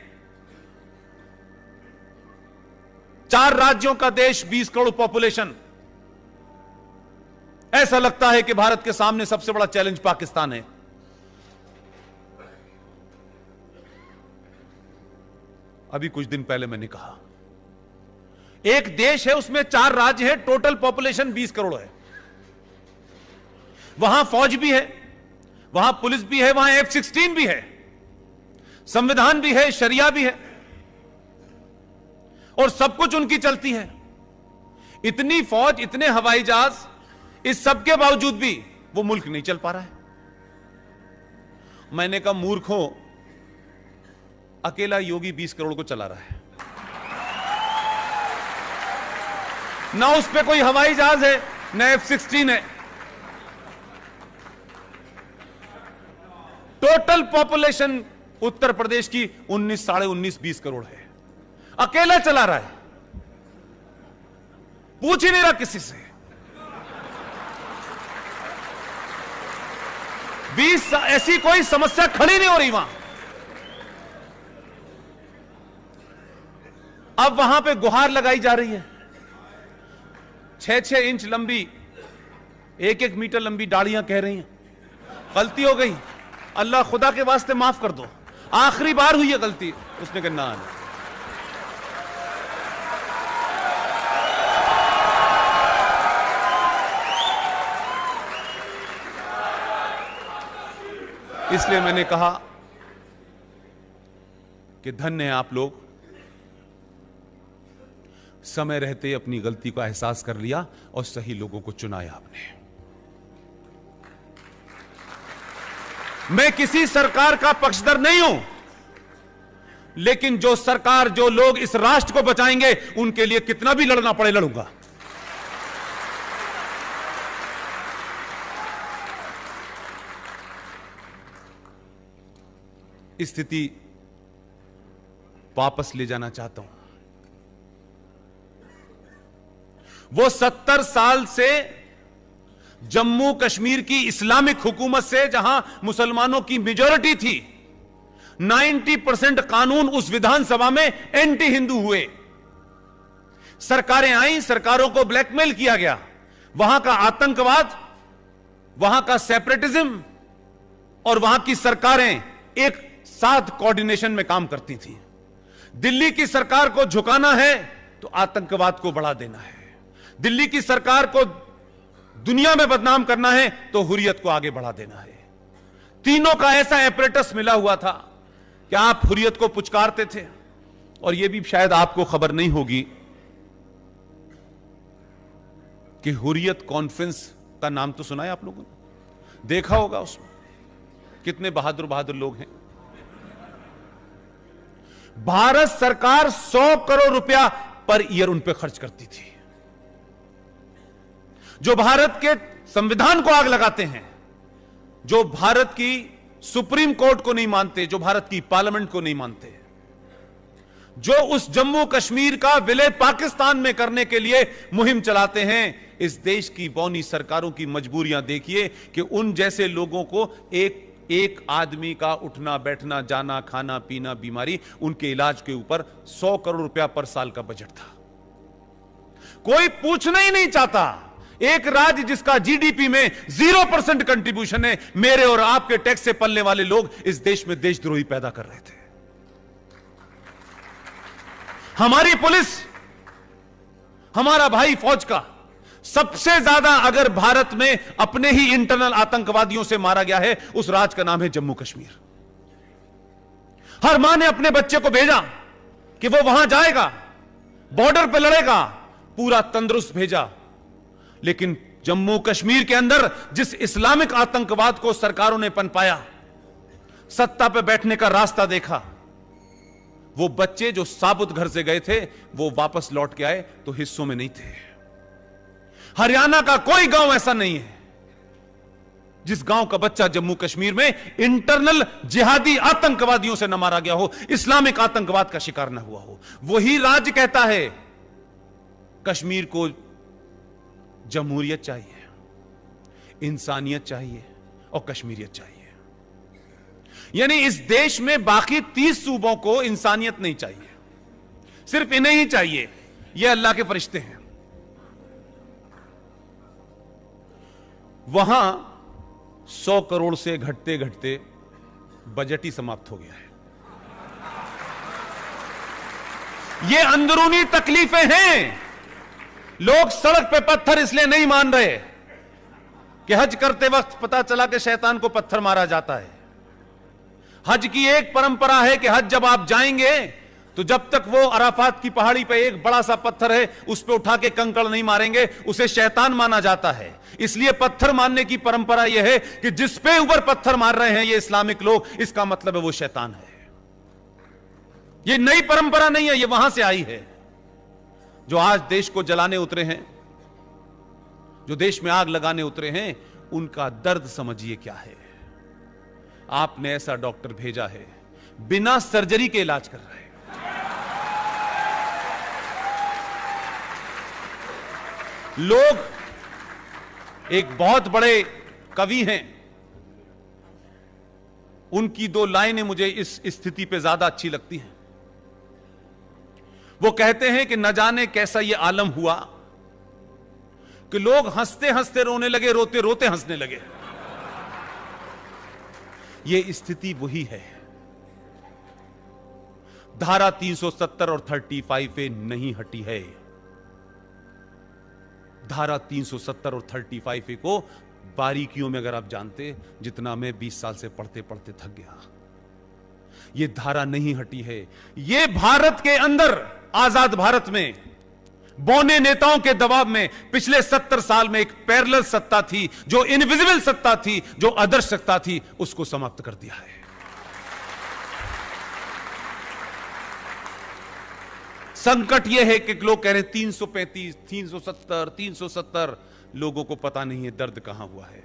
4 राज्यों का देश, 20 करोड़ पॉपुलेशन। ऐसा लगता है कि भारत के सामने सबसे बड़ा चैलेंज पाकिस्तान है। अभी कुछ दिन पहले मैंने कहा, एक देश है, उसमें 4 राज्य है, टोटल पॉपुलेशन 20 करोड़ है। वहां फौज भी है, वहां पुलिस भी है, वहां F-16 भी है, संविधान भी है, शरिया भी है, और सब कुछ उनकी चलती है। इतनी फौज, इतने हवाई जहाज, इस सब के बावजूद भी वो मुल्क नहीं चल पा रहा है। मैंने कहा मूर्खों, अकेला योगी 20 करोड़ को चला रहा है, ना उस पे कोई हवाई जहाज है, ना F-16 है। टोटल पॉपुलेशन उत्तर प्रदेश की 19-19.5 करोड़ है, अकेला चला रहा है, पूछ ही नहीं रहा किसी से। 20 ऐसी कोई समस्या खड़ी नहीं हो रही वहां। अब वहां पे गुहार लगाई जा रही है, 6-6 इंच लंबी, 1-1 मीटर लंबी डालियां कह रही हैं गलती हो गई, अल्लाह खुदा के वास्ते माफ कर दो, आखिरी बार हुई है गलती। उसने कहा ना, इसलिए मैंने कहा कि धन्य है आप लोग, समय रहते अपनी गलती का एहसास कर लिया और सही लोगों को चुनाया आपने। मैं किसी सरकार का पक्षधर नहीं हूं, लेकिन जो सरकार, जो लोग इस राष्ट्र को बचाएंगे, उनके लिए कितना भी लड़ना पड़े लड़ूंगा। स्थिति वापस ले जाना चाहता हूं। वो 70 साल से जम्मू कश्मीर की इस्लामिक हुकूमत से, जहां मुसलमानों की मेजॉरिटी थी, 90% कानून उस विधानसभा में एंटी हिंदू हुए। सरकारें आई, सरकारों को ब्लैकमेल किया गया, वहां का आतंकवाद, वहां का सेपरेटिज्म और वहां की सरकारें एक साथ कोऑर्डिनेशन में काम करती थी। दिल्ली की सरकार को झुकाना है तो आतंकवाद को बढ़ा देना है, दिल्ली की सरकार को दुनिया में बदनाम करना है तो हुर्रियत को आगे बढ़ा देना है। तीनों का ऐसा एपरेटस मिला हुआ था कि आप हुर्रियत को पुचकारते थे। और यह भी शायद आपको खबर नहीं होगी कि हुर्रियत कॉन्फ्रेंस का नाम तो सुना है आप लोगों ने, देखा होगा उसमें कितने बहादुर बहादुर लोग हैं। भारत सरकार 100 करोड़ रुपया पर ईयर उन पे खर्च करती थी। जो भारत के संविधान को आग लगाते हैं, जो भारत की सुप्रीम कोर्ट को नहीं मानते, जो भारत की पार्लियामेंट को नहीं मानते, जो उस जम्मू कश्मीर का विलय पाकिस्तान में करने के लिए मुहिम चलाते हैं, इस देश की बौनी सरकारों की मजबूरियां देखिए कि उन जैसे लोगों को एक आदमी का उठना बैठना, जाना, खाना पीना, बीमारी, उनके इलाज के ऊपर 100 करोड़ रुपया पर साल का बजट था। कोई पूछना ही नहीं चाहता। एक राज्य जिसका जीडीपी में 0% कंट्रीब्यूशन है, मेरे और आपके टैक्स से पलने वाले लोग इस देश में देशद्रोही पैदा कर रहे थे। हमारी पुलिस, हमारा भाई फौज का सबसे ज्यादा अगर भारत में अपने ही इंटरनल आतंकवादियों से मारा गया है, उस राज्य का नाम है जम्मू कश्मीर। हर मां ने अपने बच्चे को भेजा कि वो वहां जाएगा, बॉर्डर पे लड़ेगा, पूरा तंदुरुस्त भेजा। लेकिन जम्मू कश्मीर के अंदर जिस इस्लामिक आतंकवाद को सरकारों ने पनपाया, सत्ता पे बैठने का रास्ता देखा, वो बच्चे जो साबुत घर से गए थे वो वापस लौट के आए तो हिस्सों में नहीं थे। हरियाणा का कोई गांव ऐसा नहीं है जिस गांव का बच्चा जम्मू कश्मीर में इंटरनल जिहादी आतंकवादियों से न मारा गया हो, इस्लामिक आतंकवाद का शिकार न हुआ हो। वही राज्य कहता है कश्मीर को जमहूरियत चाहिए, इंसानियत चाहिए और कश्मीरियत चाहिए। यानी इस देश में बाकी 30 सूबों को इंसानियत नहीं चाहिए, सिर्फ इन्हें ही चाहिए। ये अल्लाह के फरिश्ते हैं। वहां 100 करोड़ से घटते घटते बजट ही समाप्त हो गया है। ये अंदरूनी तकलीफें हैं। लोग सड़क पे पत्थर इसलिए नहीं मान रहे कि हज करते वक्त पता चला कि शैतान को पत्थर मारा जाता है। हज की एक परंपरा है कि हज जब आप जाएंगे तो जब तक वो अराफात की पहाड़ी पे एक बड़ा सा पत्थर है उस पे उठा के कंकड़ नहीं मारेंगे, उसे शैतान माना जाता है। इसलिए पत्थर मारने की परंपरा यह है कि जिस पे ऊपर पत्थर मार रहे हैं ये इस्लामिक लोग, इसका मतलब है वो शैतान है। ये नई परंपरा नहीं है, ये वहां से आई है। जो आज देश को जलाने उतरे हैं, जो देश में आग लगाने उतरे हैं, उनका दर्द समझिए क्या है। आपने ऐसा डॉक्टर भेजा है बिना सर्जरी के इलाज कर रहा है। लोग एक बहुत बड़े कवि हैं, उनकी 2 लाइनें मुझे इस स्थिति पे ज्यादा अच्छी लगती हैं। वो कहते हैं कि न जाने कैसा ये आलम हुआ कि लोग हंसते हंसते रोने लगे, रोते रोते हंसने लगे। ये स्थिति वही है। धारा 370 और 35A नहीं हटी है। धारा 370 और 35A को बारीकियों में अगर आप जानते, जितना मैं 20 साल से पढ़ते पढ़ते थक गया, ये धारा नहीं हटी है। ये भारत के अंदर, आजाद भारत में बौने नेताओं के दबाव में पिछले 70 साल में एक पैरेलल सत्ता थी, जो इनविजिबल सत्ता थी, जो आदर्श सत्ता थी, उसको समाप्त कर दिया है। संकट यह है कि लोग कह रहे हैं 335, 370, 370, लोगों को पता नहीं है दर्द कहां हुआ है।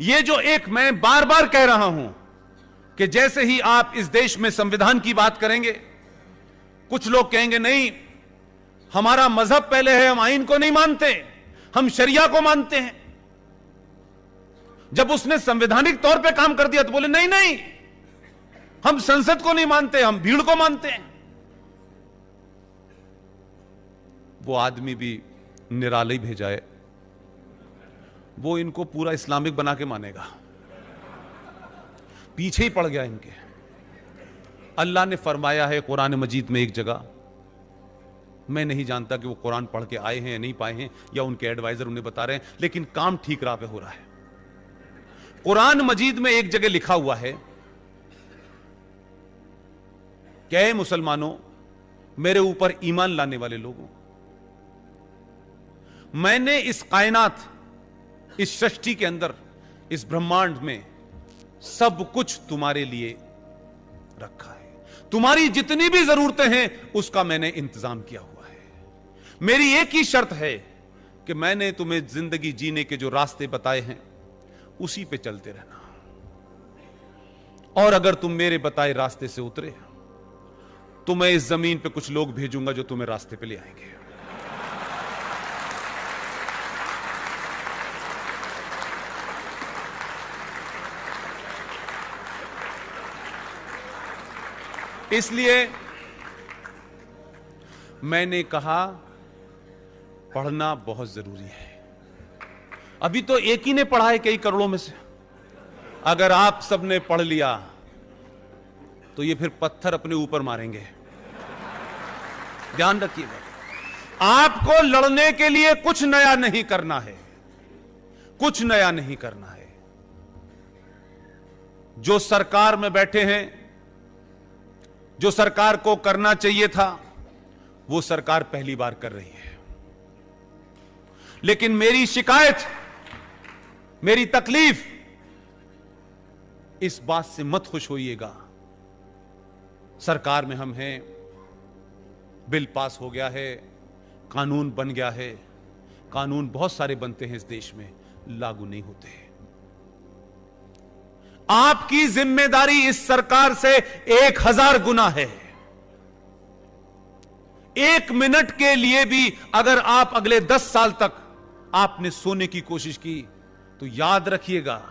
ये जो एक मैं बार बार कह रहा हूं कि जैसे ही आप इस देश में संविधान की बात करेंगे, कुछ लोग कहेंगे नहीं हमारा मजहब पहले है, हम आइन को नहीं मानते। हम शरिया को मानते हैं। जब उसने संवैधानिक तौर पे काम कर दिया तो बोले नहीं नहीं, हम संसद को नहीं मानते, हम भीड़ को मानते हैं। वो आदमी भी निराले भेजा है, वो इनको पूरा इस्लामिक बना के मानेगा, पीछे ही पड़ गया इनके। अल्लाह ने फरमाया है कुरान मजीद में एक जगह, मैं नहीं जानता कि वो कुरान पढ़ के आए हैं या नहीं पाए हैं, या उनके एडवाइजर उन्हें बता रहे हैं, लेकिन काम ठीक राह पे हो रहा है। कुरान मजीद में एक जगह लिखा हुआ है कि ऐ मुसलमानों, मेरे ऊपर ईमान लाने वाले लोगों, मैंने इस कायनात, इस सृष्टि के अंदर, इस ब्रह्मांड में सब कुछ तुम्हारे लिए रखा है। तुम्हारी जितनी भी जरूरतें हैं उसका मैंने इंतजाम किया हुआ है। मेरी एक ही शर्त है कि मैंने तुम्हें जिंदगी जीने के जो रास्ते बताए हैं उसी पे चलते रहना, और अगर तुम मेरे बताए रास्ते से उतरे तो मैं इस जमीन पे कुछ लोग भेजूंगा जो तुम्हें रास्ते पे ले आएंगे। इसलिए मैंने कहा पढ़ना बहुत जरूरी है। अभी तो एक ही ने पढ़ा है कई करोड़ों में से। अगर आप सबने पढ़ लिया तो ये फिर पत्थर अपने ऊपर मारेंगे। ध्यान रखिएगा, आपको लड़ने के लिए कुछ नया नहीं करना है, कुछ नया नहीं करना है। जो सरकार में बैठे हैं, जो सरकार को करना चाहिए था, वो सरकार पहली बार कर रही है। लेकिन मेरी शिकायत, मेरी तकलीफ, इस बात से मत खुश होइएगा, सरकार में हम हैं, बिल पास हो गया है, कानून बन गया है। कानून बहुत सारे बनते हैं इस देश में, लागू नहीं होते। आपकी जिम्मेदारी इस सरकार से 1000 गुना है। 1 मिनट के लिए भी अगर आप अगले 10 साल तक आपने सोने की कोशिश की तो याद रखिएगा,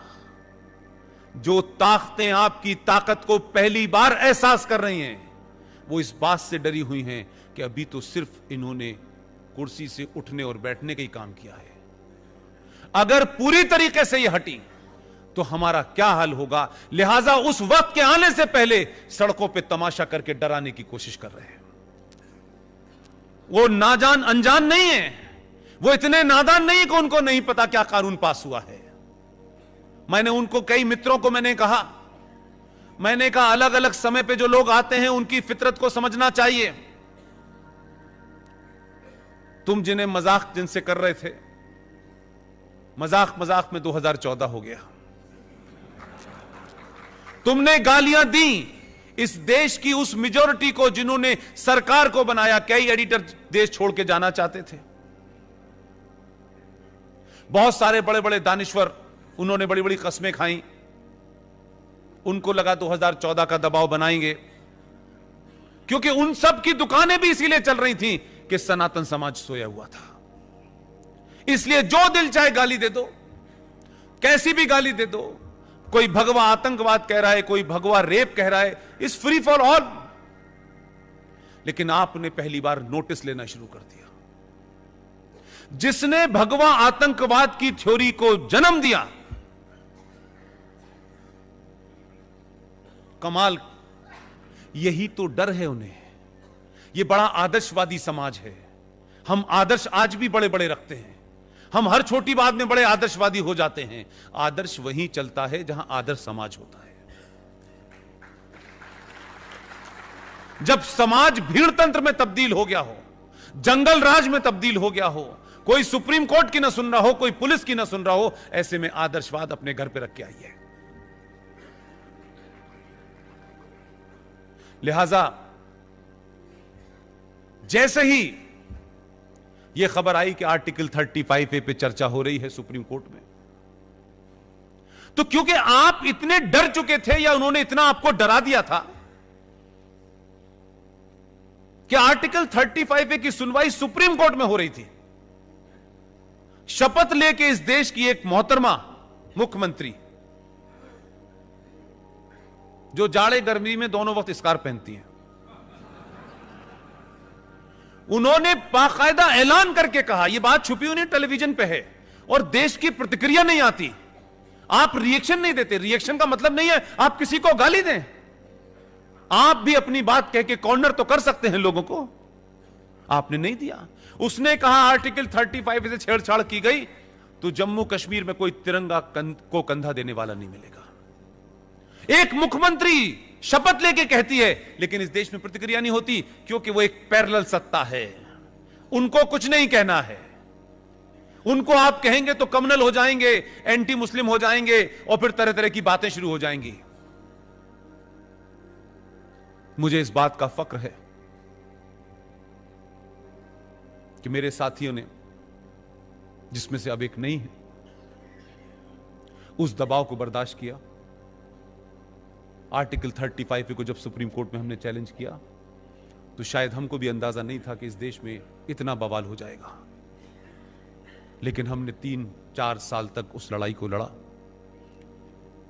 जो ताकतें आपकी ताकत को पहली बार एहसास कर रही हैं, वो इस बात से डरी हुई हैं कि अभी तो सिर्फ इन्होंने कुर्सी से उठने और बैठने का ही काम किया है। अगर पूरी तरीके से ये हटी तो हमारा क्या हाल होगा। लिहाजा उस वक्त के आने से पहले सड़कों पे तमाशा करके डराने की कोशिश कर रहे हैं। वो नाजान अनजान नहीं है, वो इतने नादान नहीं कि उनको नहीं पता क्या कानून पास हुआ है। मैंने उनको, कई मित्रों को मैंने कहा अलग अलग समय पे जो लोग आते हैं उनकी फितरत को समझना चाहिए। तुम जिन्हें मजाक जिनसे कर रहे थे, मजाक मजाक में 2014 हो गया। तुमने गालियां दी इस देश की उस मेजॉरिटी को जिन्होंने सरकार को बनाया। कई एडिटर देश छोड़ के जाना चाहते थे, बहुत सारे बड़े बड़े दानिश्वर, उन्होंने बड़ी बड़ी कस्में खाई। उनको लगा 2014 का दबाव बनाएंगे, क्योंकि उन सब की दुकानें भी इसीलिए चल रही थी कि सनातन समाज सोया हुआ था। इसलिए जो दिल चाहे गाली दे दो, कैसी भी गाली दे दो। कोई भगवा आतंकवाद कह रहा है, कोई भगवा रेप कह रहा है, इस फ्री फॉर ऑल। लेकिन आपने पहली बार नोटिस लेना शुरू कर दिया। जिसने भगवा आतंकवाद की थ्योरी को जन्म दिया, कमाल, यही तो डर है उन्हें। यह बड़ा आदर्शवादी समाज है। हम आदर्श आज भी बड़े बड़े रखते हैं, हम हर छोटी बात में बड़े आदर्शवादी हो जाते हैं। आदर्श वहीं चलता है जहां आदर्श समाज होता है। जब समाज भीड़ तंत्र में तब्दील हो गया हो, जंगल राज में तब्दील हो गया हो, कोई सुप्रीम कोर्ट की ना सुन रहा हो, कोई पुलिस की ना सुन रहा हो, ऐसे में आदर्शवाद अपने घर पे रख के आइए। लिहाजा जैसे ही यह खबर आई कि आर्टिकल 35A पे चर्चा हो रही है सुप्रीम कोर्ट में, तो क्योंकि आप इतने डर चुके थे या उन्होंने इतना आपको डरा दिया था कि आर्टिकल 35A की सुनवाई सुप्रीम कोर्ट में हो रही थी, शपथ लेके इस देश की एक मोहतरमा मुख्यमंत्री, जो जाड़े गर्मी में दोनों वक्त स्कार्फ पहनती हैं, उन्होंने बाकायदा ऐलान करके कहा, यह बात छुपी हुई नहीं, टेलीविजन पे है, और देश की प्रतिक्रिया नहीं आती। आप रिएक्शन नहीं देते। रिएक्शन का मतलब नहीं है आप किसी को गाली दें, आप भी अपनी बात कह के कॉर्नर तो कर सकते हैं लोगों को। आपने नहीं दिया। उसने कहा आर्टिकल 35 से छेड़छाड़ की गई तो जम्मू कश्मीर में कोई तिरंगा को कंधा देने वाला नहीं मिलेगा। एक मुख्यमंत्री शपथ लेके कहती है, लेकिन इस देश में प्रतिक्रिया नहीं होती, क्योंकि वो एक पैरेलल सत्ता है, उनको कुछ नहीं कहना है। उनको आप कहेंगे तो कम्युनल हो जाएंगे, एंटी मुस्लिम हो जाएंगे, और फिर तरह तरह की बातें शुरू हो जाएंगी। मुझे इस बात का फक्र है कि मेरे साथियों ने, जिसमें से अब एक नहीं है, उस दबाव को बर्दाश्त किया। आर्टिकल 35 को जब सुप्रीम कोर्ट में हमने चैलेंज किया तो शायद हमको भी अंदाजा नहीं था कि इस देश में इतना बवाल हो जाएगा, लेकिन हमने 3-4 साल तक उस लड़ाई को लड़ा।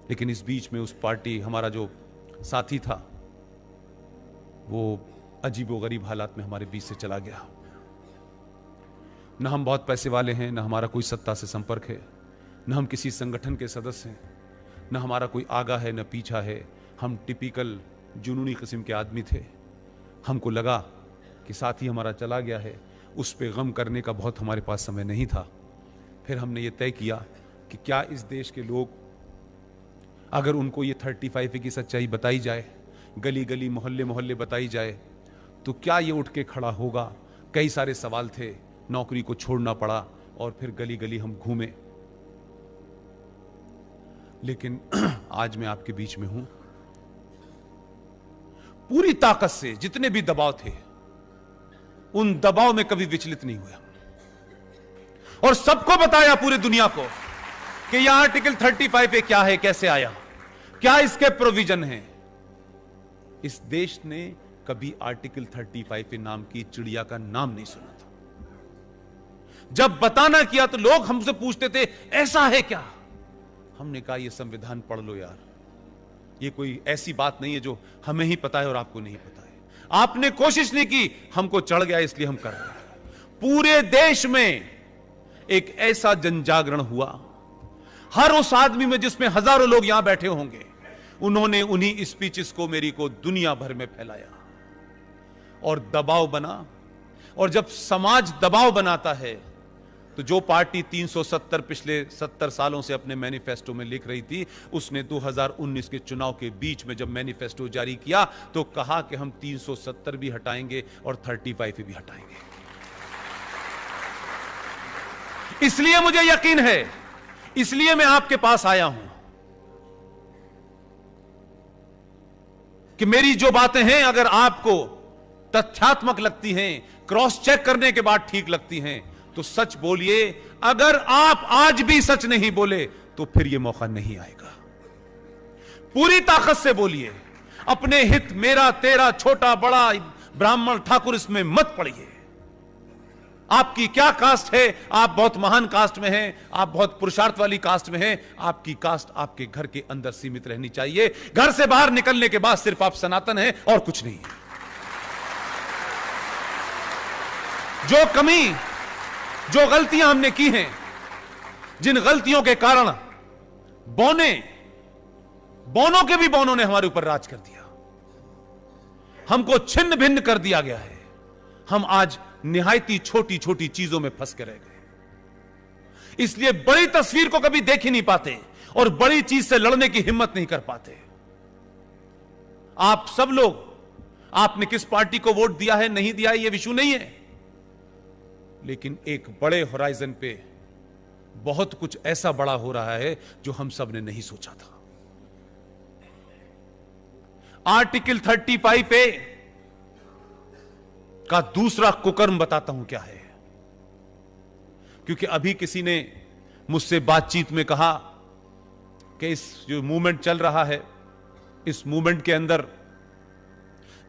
लेकिन इस बीच में उस पार्टी, हमारा जो साथी था, वो अजीबोगरीब हालात में हमारे बीच से चला गया। न हम बहुत पैसे वाले हैं, न हमारा कोई सत्ता से संपर्क है, न हम किसी संगठन के सदस्य हैं, न हमारा कोई आगा है, न पीछा है। हम टिपिकल जुनूनी किस्म के आदमी थे। हमको लगा कि साथी हमारा चला गया है, उस पे गम करने का बहुत हमारे पास समय नहीं था। फिर हमने ये तय किया कि क्या इस देश के लोग, अगर उनको ये 35 की सच्चाई बताई जाए, गली गली मोहल्ले मोहल्ले बताई जाए, तो क्या ये उठ के खड़ा होगा। कई सारे सवाल थे, नौकरी को छोड़ना पड़ा और फिर गली गली हम घूमे। लेकिन आज मैं आपके बीच में हूं, पूरी ताकत से। जितने भी दबाव थे, उन दबाव में कभी विचलित नहीं हुआ, और सबको बताया, पूरी दुनिया को, कि यह आर्टिकल 35 क्या है, कैसे आया, क्या इसके प्रोविजन हैं। इस देश ने कभी आर्टिकल 35 नाम की चिड़िया का नाम नहीं सुना था। जब बताना किया तो लोग हमसे पूछते थे ऐसा है क्या। हमने कहा, यह संविधान पढ़ लो यार, ये कोई ऐसी बात नहीं है जो हमें ही पता है और आपको नहीं पता है। आपने कोशिश नहीं की, हमको चढ़ गया, इसलिए हम कर रहे हैं। पूरे देश में एक ऐसा जनजागरण हुआ, हर उस आदमी में जिसमें हजारों लोग यहां बैठे होंगे, उन्होंने उन्हीं स्पीचेस को, मेरी को, दुनिया भर में फैलाया और दबाव बना। और जब समाज दबाव बनाता है तो जो पार्टी 370 पिछले 70 सालों से अपने मैनिफेस्टो में लिख रही थी, उसने 2019 के चुनाव के बीच में जब मैनिफेस्टो जारी किया तो कहा कि हम 370 भी हटाएंगे और 35 भी हटाएंगे। इसलिए मुझे यकीन है, इसलिए मैं आपके पास आया हूं कि मेरी जो बातें हैं, अगर आपको तथ्यात्मक लगती हैं, क्रॉस चेक करने के बाद ठीक लगती हैं, तो सच बोलिए। अगर आप आज भी सच नहीं बोले तो फिर यह मौका नहीं आएगा। पूरी ताकत से बोलिए। अपने हित, मेरा तेरा, छोटा बड़ा, ब्राह्मण ठाकुर, इसमें मत पड़िए। आपकी क्या कास्ट है, आप बहुत महान कास्ट में हैं, आप बहुत पुरुषार्थ वाली कास्ट में हैं, आपकी कास्ट आपके घर के अंदर सीमित रहनी चाहिए। घर से बाहर निकलने के बाद सिर्फ आप सनातन हैं और कुछ नहीं है। जो कमी, जो गलतियां हमने की हैं, जिन गलतियों के कारण बौनों के भी बौनों ने हमारे ऊपर राज कर दिया, हमको छिन्न भिन्न कर दिया गया है। हम आज निहायती छोटी छोटी चीजों में फंस के रह गए, इसलिए बड़ी तस्वीर को कभी देख ही नहीं पाते और बड़ी चीज से लड़ने की हिम्मत नहीं कर पाते। आप सब लोग, आपने किस पार्टी को वोट दिया है, नहीं दिया है, यह इशू नहीं है, लेकिन एक बड़े होराइजन पे बहुत कुछ ऐसा बड़ा हो रहा है जो हम सब ने नहीं सोचा था। आर्टिकल 35A का दूसरा कुकर्म बताता हूं क्या है, क्योंकि अभी किसी ने मुझसे बातचीत में कहा कि इस जो मूवमेंट चल रहा है, इस मूवमेंट के अंदर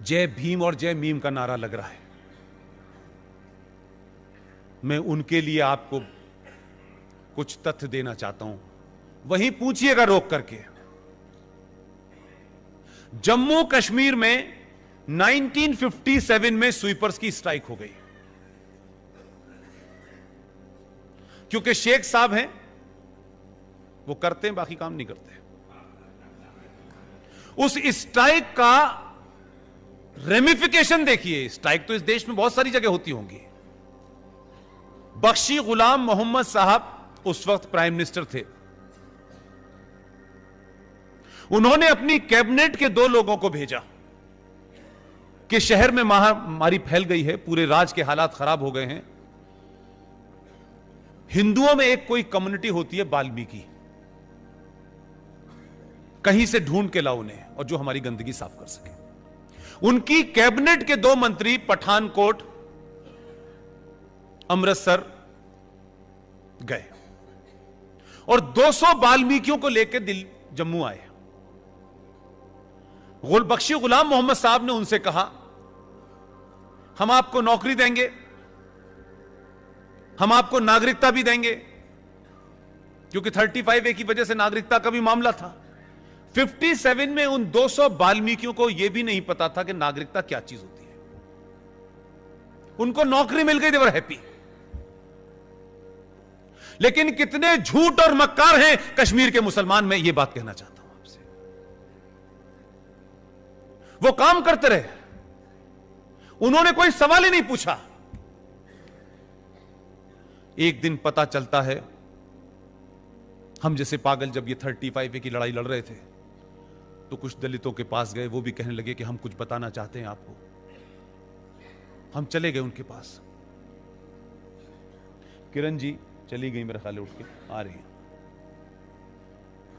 जय भीम और जय मीम का नारा लग रहा है। मैं उनके लिए आपको कुछ तथ्य देना चाहता हूं, वहीं पूछिएगा रोक करके। जम्मू कश्मीर में 1957 में स्वीपर्स की स्ट्राइक हो गई, क्योंकि शेख साहब हैं, वो करते हैं, बाकी काम नहीं करते। उस स्ट्राइक का रेमिफिकेशन देखिए। स्ट्राइक तो इस देश में बहुत सारी जगह होती होंगी। बख्शी गुलाम मोहम्मद साहब उस वक्त प्राइम मिनिस्टर थे। उन्होंने अपनी कैबिनेट के 2 लोगों को भेजा कि शहर में महामारी फैल गई है, पूरे राज्य के हालात खराब हो गए हैं। हिंदुओं में एक कोई कम्युनिटी होती है वाल्मीकि, कहीं से ढूंढ के लाओ उन्हें, और जो हमारी गंदगी साफ कर सके। उनकी कैबिनेट के 2 मंत्री पठानकोट, अमृतसर गए और 200 वाल्मीकियों को लेकर जम्मू आए। बख्शी गुलाम मोहम्मद साहब ने उनसे कहा, हम आपको नौकरी देंगे, हम आपको नागरिकता भी देंगे, क्योंकि 35A की वजह से नागरिकता का भी मामला था। 57 में उन 200 वाल्मीकियों को यह भी नहीं पता था कि नागरिकता क्या चीज होती है। उनको नौकरी मिल गई, दे वर हैप्पी। लेकिन कितने झूठ और मक्कार हैं कश्मीर के मुसलमान, मैं यह बात कहना चाहता हूं आपसे। वो काम करते रहे, उन्होंने कोई सवाल ही नहीं पूछा। एक दिन पता चलता है, हम जैसे पागल जब ये 35A की लड़ाई लड़ रहे थे, तो कुछ दलितों के पास गए, वो भी कहने लगे कि हम कुछ बताना चाहते हैं आपको। हम चले गए उनके पास। किरण जी चली गई, मेरा ख्याल उठ के आ रही है।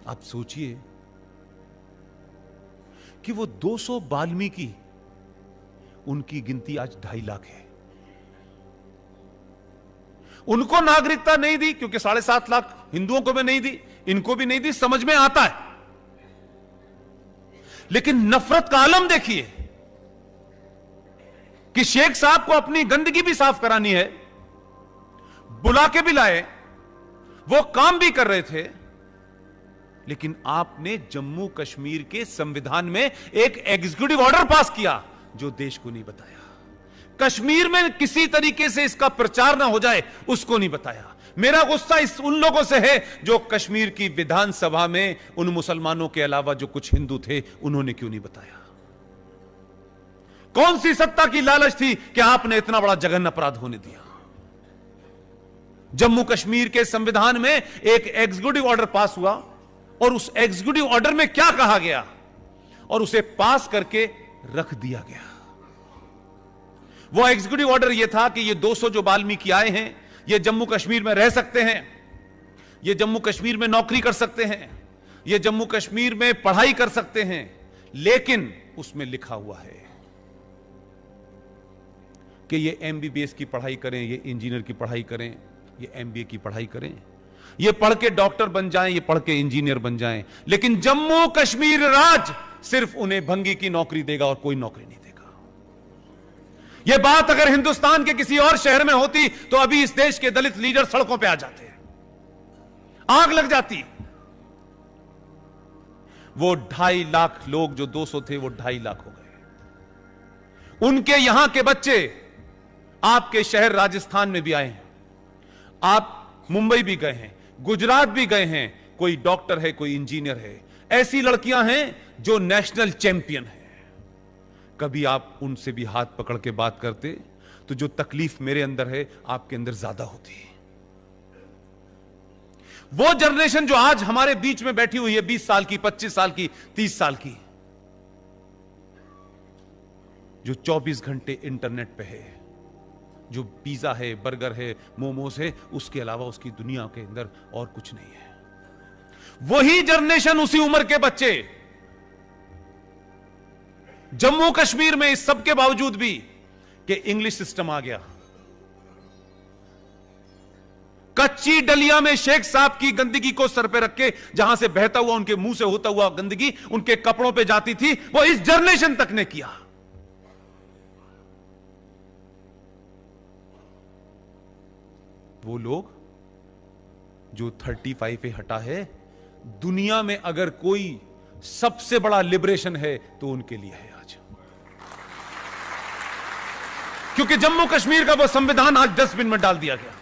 आप सोचिए कि वो 200 वाल्मीकि, उनकी गिनती आज 2.5 लाख है। उनको नागरिकता नहीं दी, क्योंकि 7.5 लाख हिंदुओं को भी नहीं दी, इनको भी नहीं दी, समझ में आता है। लेकिन नफरत का आलम देखिए कि शेख साहब को अपनी गंदगी भी साफ करानी है, बुला के भी लाए, वो काम भी कर रहे थे। लेकिन आपने जम्मू कश्मीर के संविधान में एक एग्जीक्यूटिव ऑर्डर पास किया जो देश को नहीं बताया। कश्मीर में किसी तरीके से इसका प्रचार ना हो जाए, उसको नहीं बताया। मेरा गुस्सा उन लोगों से है जो कश्मीर की विधानसभा में उन मुसलमानों के अलावा जो कुछ हिंदू थे, उन्होंने क्यों नहीं बताया। कौन सी सत्ता की लालच थी कि आपने इतना बड़ा जघन्य अपराध होने दिया। जम्मू कश्मीर के संविधान में एक एग्जीक्यूटिव ऑर्डर पास हुआ, और उस एग्जीक्यूटिव ऑर्डर में क्या कहा गया, और उसे पास करके रख दिया गया। वो एग्जीक्यूटिव ऑर्डर यह था कि ये 200 जो वाल्मीकि आए हैं, ये जम्मू कश्मीर में रह सकते हैं, ये जम्मू कश्मीर में नौकरी कर सकते हैं, ये जम्मू कश्मीर में पढ़ाई कर सकते हैं। लेकिन उसमें लिखा हुआ है कि ये MBBS की पढ़ाई करें, ये इंजीनियर की पढ़ाई करें, ये MBA की पढ़ाई करें, ये पढ़ के डॉक्टर बन जाएं, ये पढ़ के इंजीनियर बन जाएं। लेकिन जम्मू कश्मीर राज्य सिर्फ उन्हें भंगी की नौकरी देगा और कोई नौकरी नहीं देगा। यह बात अगर हिंदुस्तान के किसी और शहर में होती तो अभी इस देश के दलित लीडर सड़कों पे आ जाते, आग लग जाती। वो 2.5 लाख लोग जो 200 थे, वो 2.5 लाख हो गए। उनके यहां के बच्चे आपके शहर राजस्थान में भी आए हैं, आप मुंबई भी गए हैं, गुजरात भी गए हैं, कोई डॉक्टर है, कोई इंजीनियर है। ऐसी लड़कियां हैं जो नेशनल चैंपियन है। कभी आप उनसे भी हाथ पकड़ के बात करते तो जो तकलीफ मेरे अंदर है, आपके अंदर ज्यादा होती है। वो जनरेशन जो आज हमारे बीच में बैठी हुई है, 20 साल की, 25 साल की, 30 साल की, जो 24 घंटे इंटरनेट पे है, जो पिज्जा है, बर्गर है, मोमोस है, उसके अलावा उसकी दुनिया के अंदर और कुछ नहीं है। वही जनरेशन, उसी उम्र के बच्चे जम्मू कश्मीर में इस सब के बावजूद भी कि इंग्लिश सिस्टम आ गया, कच्ची डलिया में शेख साहब की गंदगी को सर पे रख के, जहां से बहता हुआ उनके मुंह से होता हुआ गंदगी उनके कपड़ों पे जाती थी, वो इस जनरेशन तक ने किया। वो लोग जो 35 पे हटा है, दुनिया में अगर कोई सबसे बड़ा लिबरेशन है तो उनके लिए है आज। क्योंकि जम्मू कश्मीर का वो संविधान आज डस्टबिन में डाल दिया गया।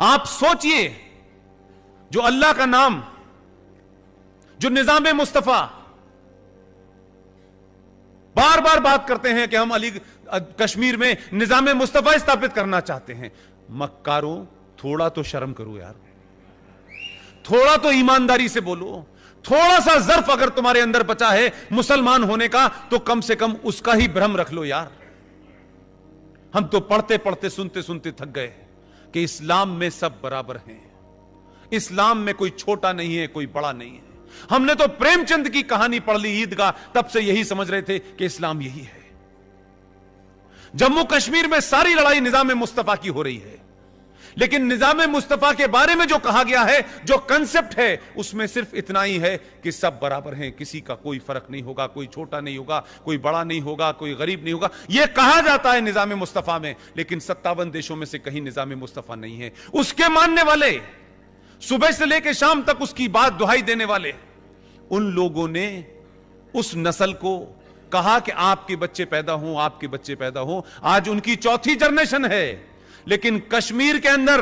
आप सोचिए, जो अल्लाह का नाम, जो निजाम मुस्तफा, बार बार बात करते हैं कि हम अली कश्मीर में निजाम मुस्तफा स्थापित करना चाहते हैं। मक्कारों, थोड़ा तो शर्म करो यार, थोड़ा तो ईमानदारी से बोलो। थोड़ा सा ज़र्फ अगर तुम्हारे अंदर बचा है मुसलमान होने का, तो कम से कम उसका ही भ्रम रख लो यार। हम तो पढ़ते पढ़ते सुनते सुनते थक गए कि इस्लाम में सब बराबर हैं, इस्लाम में कोई छोटा नहीं है, कोई बड़ा नहीं है। हमने तो प्रेमचंद की कहानी पढ़ ली ईद का, तब से यही समझ रहे थे कि इस्लाम यही है। जम्मू कश्मीर में सारी लड़ाई निजाम मुस्तफा की हो रही है, लेकिन निजाम मुस्तफा के बारे में जो कहा गया है, जो कंसेप्ट है, उसमें सिर्फ इतना ही है कि सब बराबर हैं, किसी का कोई फर्क नहीं होगा, कोई छोटा नहीं होगा, कोई बड़ा नहीं होगा, कोई गरीब नहीं होगा। यह कहा जाता है निजाम मुस्तफा में, लेकिन 57 देशों में से कहीं निजाम मुस्तफा नहीं है। उसके मानने वाले, सुबह से लेकर शाम तक उसकी बात दुहाई देने वाले, उन लोगों ने उस नस्ल को कहा कि आपके बच्चे पैदा हों, आपके बच्चे पैदा हों। आज उनकी चौथी जनरेशन है, लेकिन कश्मीर के अंदर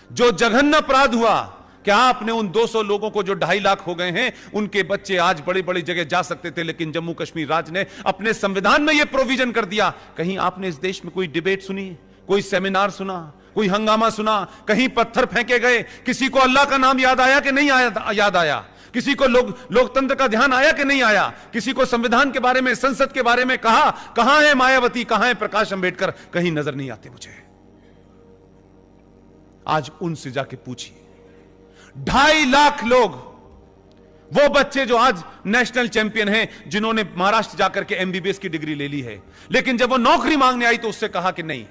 जो जघन्य अपराध हुआ कि आपने उन 200 लोगों को जो 2.5 लाख हो गए हैं, उनके बच्चे आज बड़ी बड़ी जगह जा सकते थे, लेकिन जम्मू कश्मीर राज्य ने अपने संविधान में यह प्रोविजन कर दिया। कहीं आपने इस देश में कोई डिबेट सुनी, कोई सेमिनार सुना, कोई हंगामा सुना? कहीं पत्थर फेंके गए? किसी को अल्लाह का नाम याद आया कि नहीं याद आया? किसी को लोकतंत्र का ध्यान आया कि नहीं आया? किसी को संविधान के बारे में, संसद के बारे में कहा? कहां है मायावती, कहां है प्रकाश अंबेडकर? कहीं नजर नहीं आते मुझे। आज उनसे जाके पूछिए, 2.5 लाख लोग, वो बच्चे जो आज नेशनल चैंपियन हैं, जिन्होंने महाराष्ट्र जाकर के एमबीबीएस की डिग्री ले ली है, लेकिन जब वो नौकरी मांगने आई तो उससे कहा कि नहीं,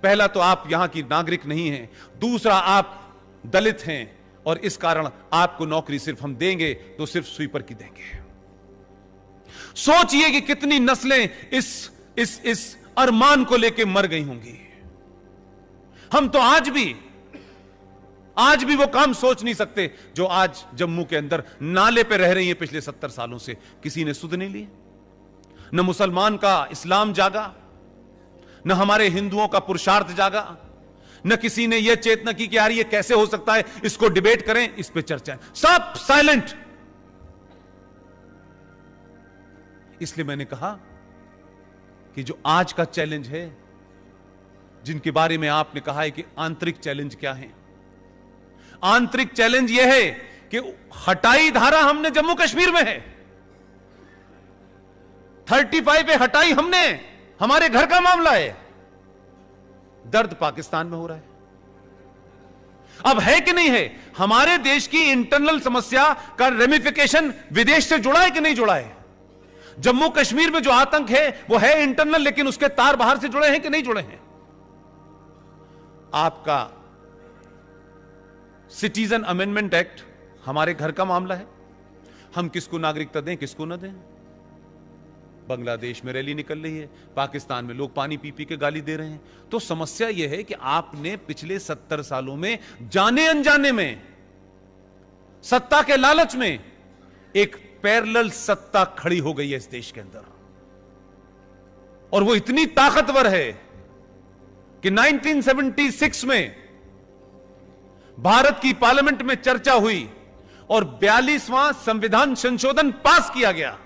पहला तो आप यहां की नागरिक नहीं हैं, दूसरा आप दलित हैं, और इस कारण आपको नौकरी सिर्फ हम देंगे तो सिर्फ स्वीपर की देंगे। सोचिए कि कितनी नस्लें इस अरमान को लेकर मर गई होंगी। हम तो आज भी वो काम सोच नहीं सकते जो आज जम्मू के अंदर नाले पे रह रही है पिछले 70 सालों से। किसी ने सुध नहीं ली, न मुसलमान का इस्लाम जागा, न हमारे हिंदुओं का पुरुषार्थ जागा, न किसी ने यह चेतना की कि यार ये कैसे हो सकता है, इसको डिबेट करें, इस पे चर्चा। सब साइलेंट। इसलिए मैंने कहा कि जो आज का चैलेंज है, जिनके बारे में आपने कहा है कि आंतरिक चैलेंज क्या है, आंतरिक चैलेंज यह है कि हटाई धारा हमने जम्मू कश्मीर में है, 35 पे हटाई हमने, हमारे घर का मामला है। दर्द पाकिस्तान में हो रहा है। अब है कि नहीं है? हमारे देश की इंटरनल समस्या का रेमिफिकेशन विदेश से जुड़ा है कि नहीं जुड़ा है? जम्मू कश्मीर में जो आतंक है वो है इंटरनल, लेकिन उसके तार बाहर से जुड़े हैं कि नहीं जुड़े हैं? आपका सिटीजन अमेंडमेंट एक्ट हमारे घर का मामला है। हम किसको नागरिकता दें, किसको न दें? बांग्लादेश में रैली निकल रही है, पाकिस्तान में लोग पानी पी पी के गाली दे रहे हैं। तो समस्या यह है कि आपने पिछले 70 सालों में जाने अनजाने में, सत्ता के लालच में, एक पैरेलल सत्ता खड़ी हो गई है इस देश के अंदर, और वो इतनी ताकतवर है कि 1976 में भारत की पार्लियामेंट में चर्चा हुई और 42वां संविधान संशोधन पास किया गया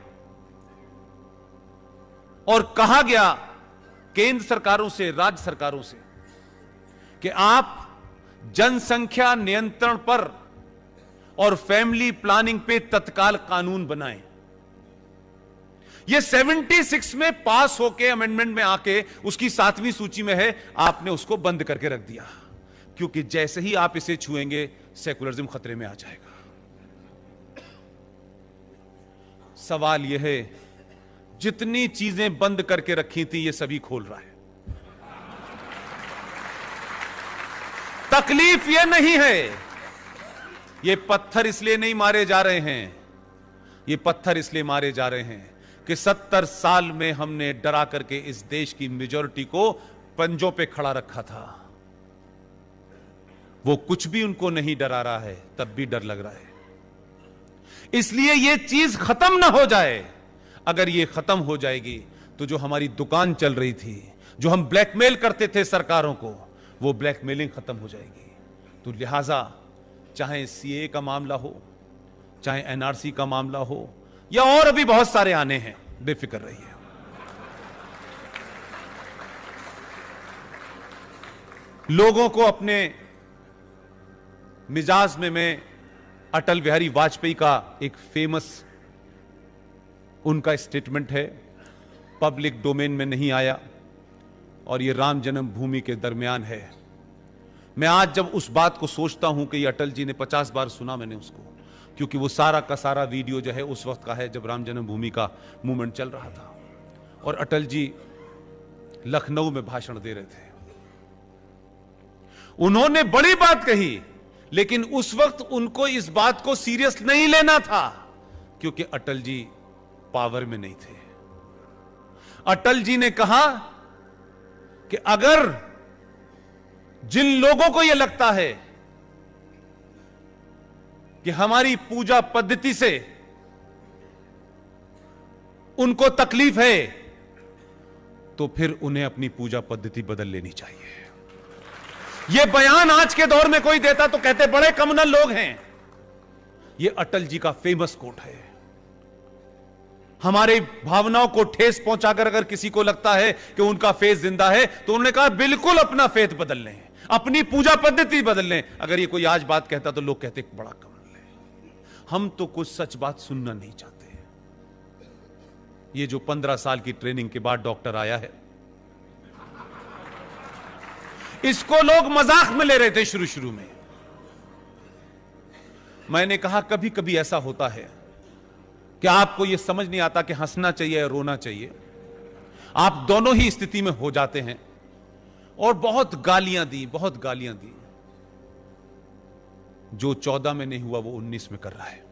और कहा गया केंद्र सरकारों से, राज्य सरकारों से, कि आप जनसंख्या नियंत्रण पर और फैमिली प्लानिंग पे तत्काल कानून बनाएं। यह 76 में पास होके अमेंडमेंट में आके उसकी 7वीं सूची में है, आपने उसको बंद करके रख दिया, क्योंकि जैसे ही आप इसे छुएंगे सेकुलरिज्म खतरे में आ जाएगा। सवाल यह है, जितनी चीजें बंद करके रखी थी ये सभी खोल रहा है। तकलीफ ये नहीं है, ये पत्थर इसलिए नहीं मारे जा रहे हैं, ये पत्थर इसलिए मारे जा रहे हैं कि 70 साल में हमने डरा करके इस देश की मेजॉरिटी को पंजों पे खड़ा रखा था। वो कुछ भी उनको नहीं डरा रहा है, तब भी डर लग रहा है। इसलिए ये चीज खत्म ना हो जाए। अगर ये खत्म हो जाएगी तो जो हमारी दुकान चल रही थी, जो हम ब्लैकमेल करते थे सरकारों को, वो ब्लैकमेलिंग खत्म हो जाएगी। तो लिहाजा चाहे सीए का मामला हो, चाहे एनआरसी का मामला हो, या और अभी बहुत सारे आने हैं, बेफिक्र रहिए। लोगों को अपने मिजाज में मैं अटल बिहारी वाजपेयी का एक फेमस उनका स्टेटमेंट है, पब्लिक डोमेन में नहीं आया, और ये राम जन्मभूमि के दरमियान है। मैं आज जब उस बात को सोचता हूं कि ये अटल जी ने 50 बार सुना मैंने उसको, क्योंकि वो सारा का सारा वीडियो जो है उस वक्त का है जब राम जन्मभूमि का मूवमेंट चल रहा था, और अटल जी लखनऊ में भाषण दे रहे थे। उन्होंने बड़ी बात कही, लेकिन उस वक्त उनको इस बात को सीरियस नहीं लेना था, क्योंकि अटल जी पावर में नहीं थे। अटल जी ने कहा कि अगर जिन लोगों को यह लगता है कि हमारी पूजा पद्धति से उनको तकलीफ है, तो फिर उन्हें अपनी पूजा पद्धति बदल लेनी चाहिए। यह बयान आज के दौर में कोई देता तो कहते बड़े कम्युनल लोग हैं। यह अटल जी का फेमस कोट है। हमारे भावनाओं को ठेस पहुंचाकर अगर किसी को लगता है कि उनका फेथ जिंदा है, तो उन्होंने कहा बिल्कुल अपना फेथ बदल लें, अपनी पूजा पद्धति बदल लें। अगर ये कोई आज बात कहता तो लोग कहते बड़ा कमाल है। हम तो कुछ सच बात सुनना नहीं चाहते। ये जो 15 साल की ट्रेनिंग के बाद डॉक्टर आया है, इसको लोग मजाक में ले रहे थे शुरू में। मैंने कहा कभी कभी ऐसा होता है कि आपको यह समझ नहीं आता कि हंसना चाहिए या रोना चाहिए। आप दोनों ही स्थिति में हो जाते हैं। और बहुत गालियां दी। जो 14 में नहीं हुआ वो 19 में कर रहा है।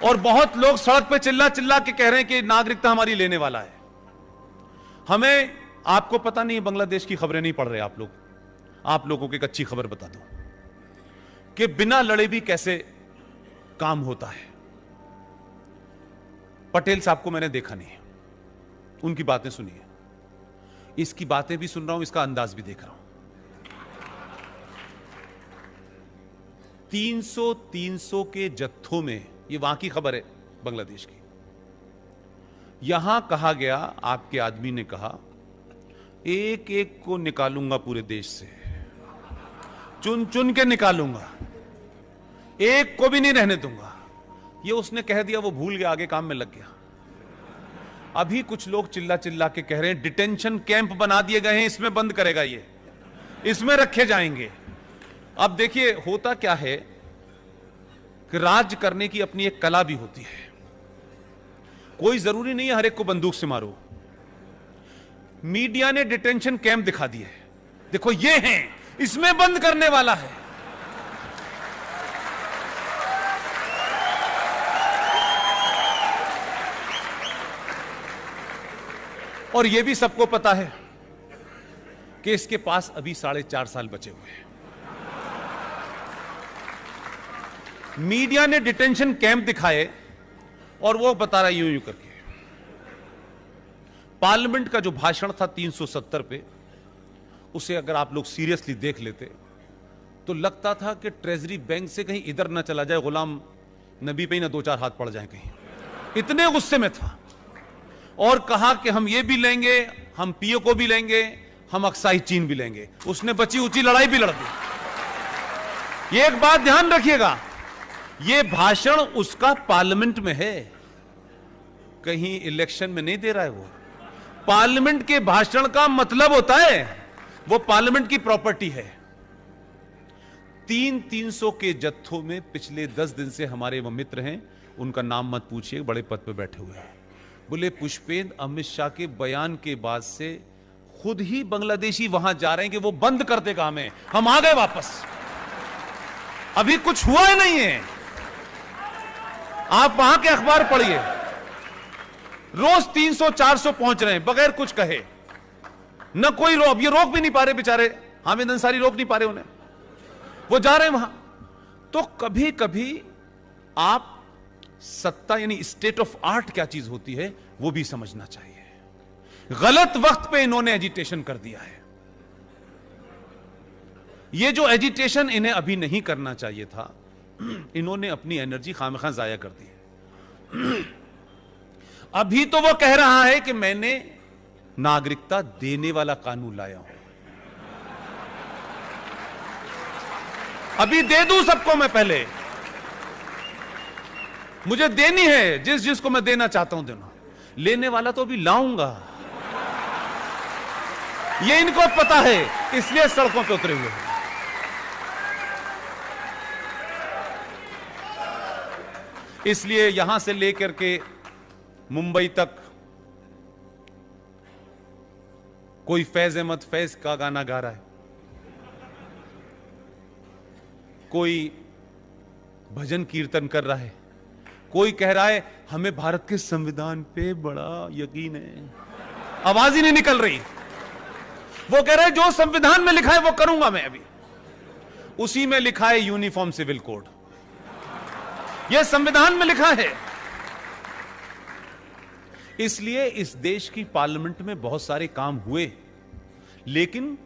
और बहुत लोग सड़क पे चिल्ला के कह रहे हैं कि नागरिकता हमारी लेने वाला है। हमें, आपको पता नहीं, बांग्लादेश की खबरें नहीं पढ़ रहे आप लोग। आप लोगों को एक अच्छी खबर बता दूं कि बिना लड़े भी कैसे काम होता है। पटेल साहब को मैंने देखा नहीं है, उनकी बातें सुनी है। इसकी बातें भी सुन रहा हूं, इसका अंदाज भी देख रहा हूं। 300 के जत्थों में, ये वहां की खबर है बांग्लादेश की। यहां कहा गया, आपके आदमी ने कहा, एक एक को निकालूंगा पूरे देश से, चुन के निकालूंगा, एक को भी नहीं रहने दूंगा। ये उसने कह दिया, वो भूल गया, आगे काम में लग गया। अभी कुछ लोग चिल्ला के कह रहे हैं डिटेंशन कैंप बना दिए गए हैं, इसमें बंद करेगा, ये इसमें रखे जाएंगे। अब देखिए होता क्या है कि राज करने की अपनी एक कला भी होती है। कोई जरूरी नहीं है हर एक को बंदूक से मारो। मीडिया ने डिटेंशन कैंप दिखा दिए, देखो ये हैं, इसमें बंद करने वाला है। और यह भी सबको पता है कि इसके पास अभी 4.5 साल बचे हुए हैं। मीडिया ने डिटेंशन कैंप दिखाए और वो बता रहा यूं करके। पार्लियामेंट का जो भाषण था 370 पे, उसे अगर आप लोग सीरियसली देख लेते तो लगता था कि ट्रेजरी बैंक से कहीं इधर ना चला जाए, गुलाम नबी पे ही ना 2-4 हाथ पड़ जाए कहीं। इतने गुस्से में था। और कहा कि हम ये भी लेंगे, हम पीओ को भी लेंगे, हम अक्साई चीन भी लेंगे। उसने बची उची लड़ाई भी लड़ दी। ये एक बात ध्यान रखिएगा, ये भाषण उसका पार्लियामेंट में है, कहीं इलेक्शन में नहीं दे रहा है। वो पार्लियामेंट के भाषण का मतलब होता है वो पार्लियामेंट की प्रॉपर्टी है। 300 के जत्थों में पिछले 10 दिन से हमारे वो मित्र हैं, उनका नाम मत पूछिए, बड़े पद पे बैठे हुए हैं। बोले पुष्पेंद्र, अमित शाह के बयान के बाद से खुद ही बांग्लादेशी वहां जा रहे हैं कि वो बंद कर देगा हमें, हम आ गए वापस। अभी कुछ हुआ ही नहीं है। आप वहां के अखबार पढ़िए, रोज 300-400 पहुंच रहे हैं बगैर कुछ कहे। न कोई रोक, ये रोक भी नहीं पा रहे बेचारे, हामिद अंसारी रोक नहीं पा रहे उन्हें, वो जा रहे हैं वहां। तो कभी कभी आप सत्ता यानी स्टेट ऑफ आर्ट क्या चीज होती है वो भी समझना चाहिए। गलत वक्त पे इन्होंने एजिटेशन कर दिया है। ये जो एजिटेशन इन्हें अभी नहीं करना चाहिए था, इन्होंने अपनी एनर्जी खामखा जाया कर दी। अभी तो वो कह रहा है कि मैंने नागरिकता देने वाला कानून लाया हूं, अभी दे दूं सबको मैं, पहले मुझे देनी है, जिसको मैं देना चाहता हूं देना, लेने वाला तो अभी लाऊंगा। ये इनको पता है, इसलिए सड़कों पे उतरे हुए हैं। इसलिए यहां से लेकर के मुंबई तक कोई फैज अहमद फैज का गाना गा रहा है, कोई भजन कीर्तन कर रहा है, कोई कह रहा है हमें भारत के संविधान पे बड़ा यकीन है, आवाज ही नहीं निकल रही। वो कह रहा है जो संविधान में लिखा है वो करूंगा मैं। अभी उसी में लिखा है यूनिफॉर्म सिविल कोड, यह संविधान में लिखा है। इसलिए इस देश की पार्लियामेंट में बहुत सारे काम हुए, लेकिन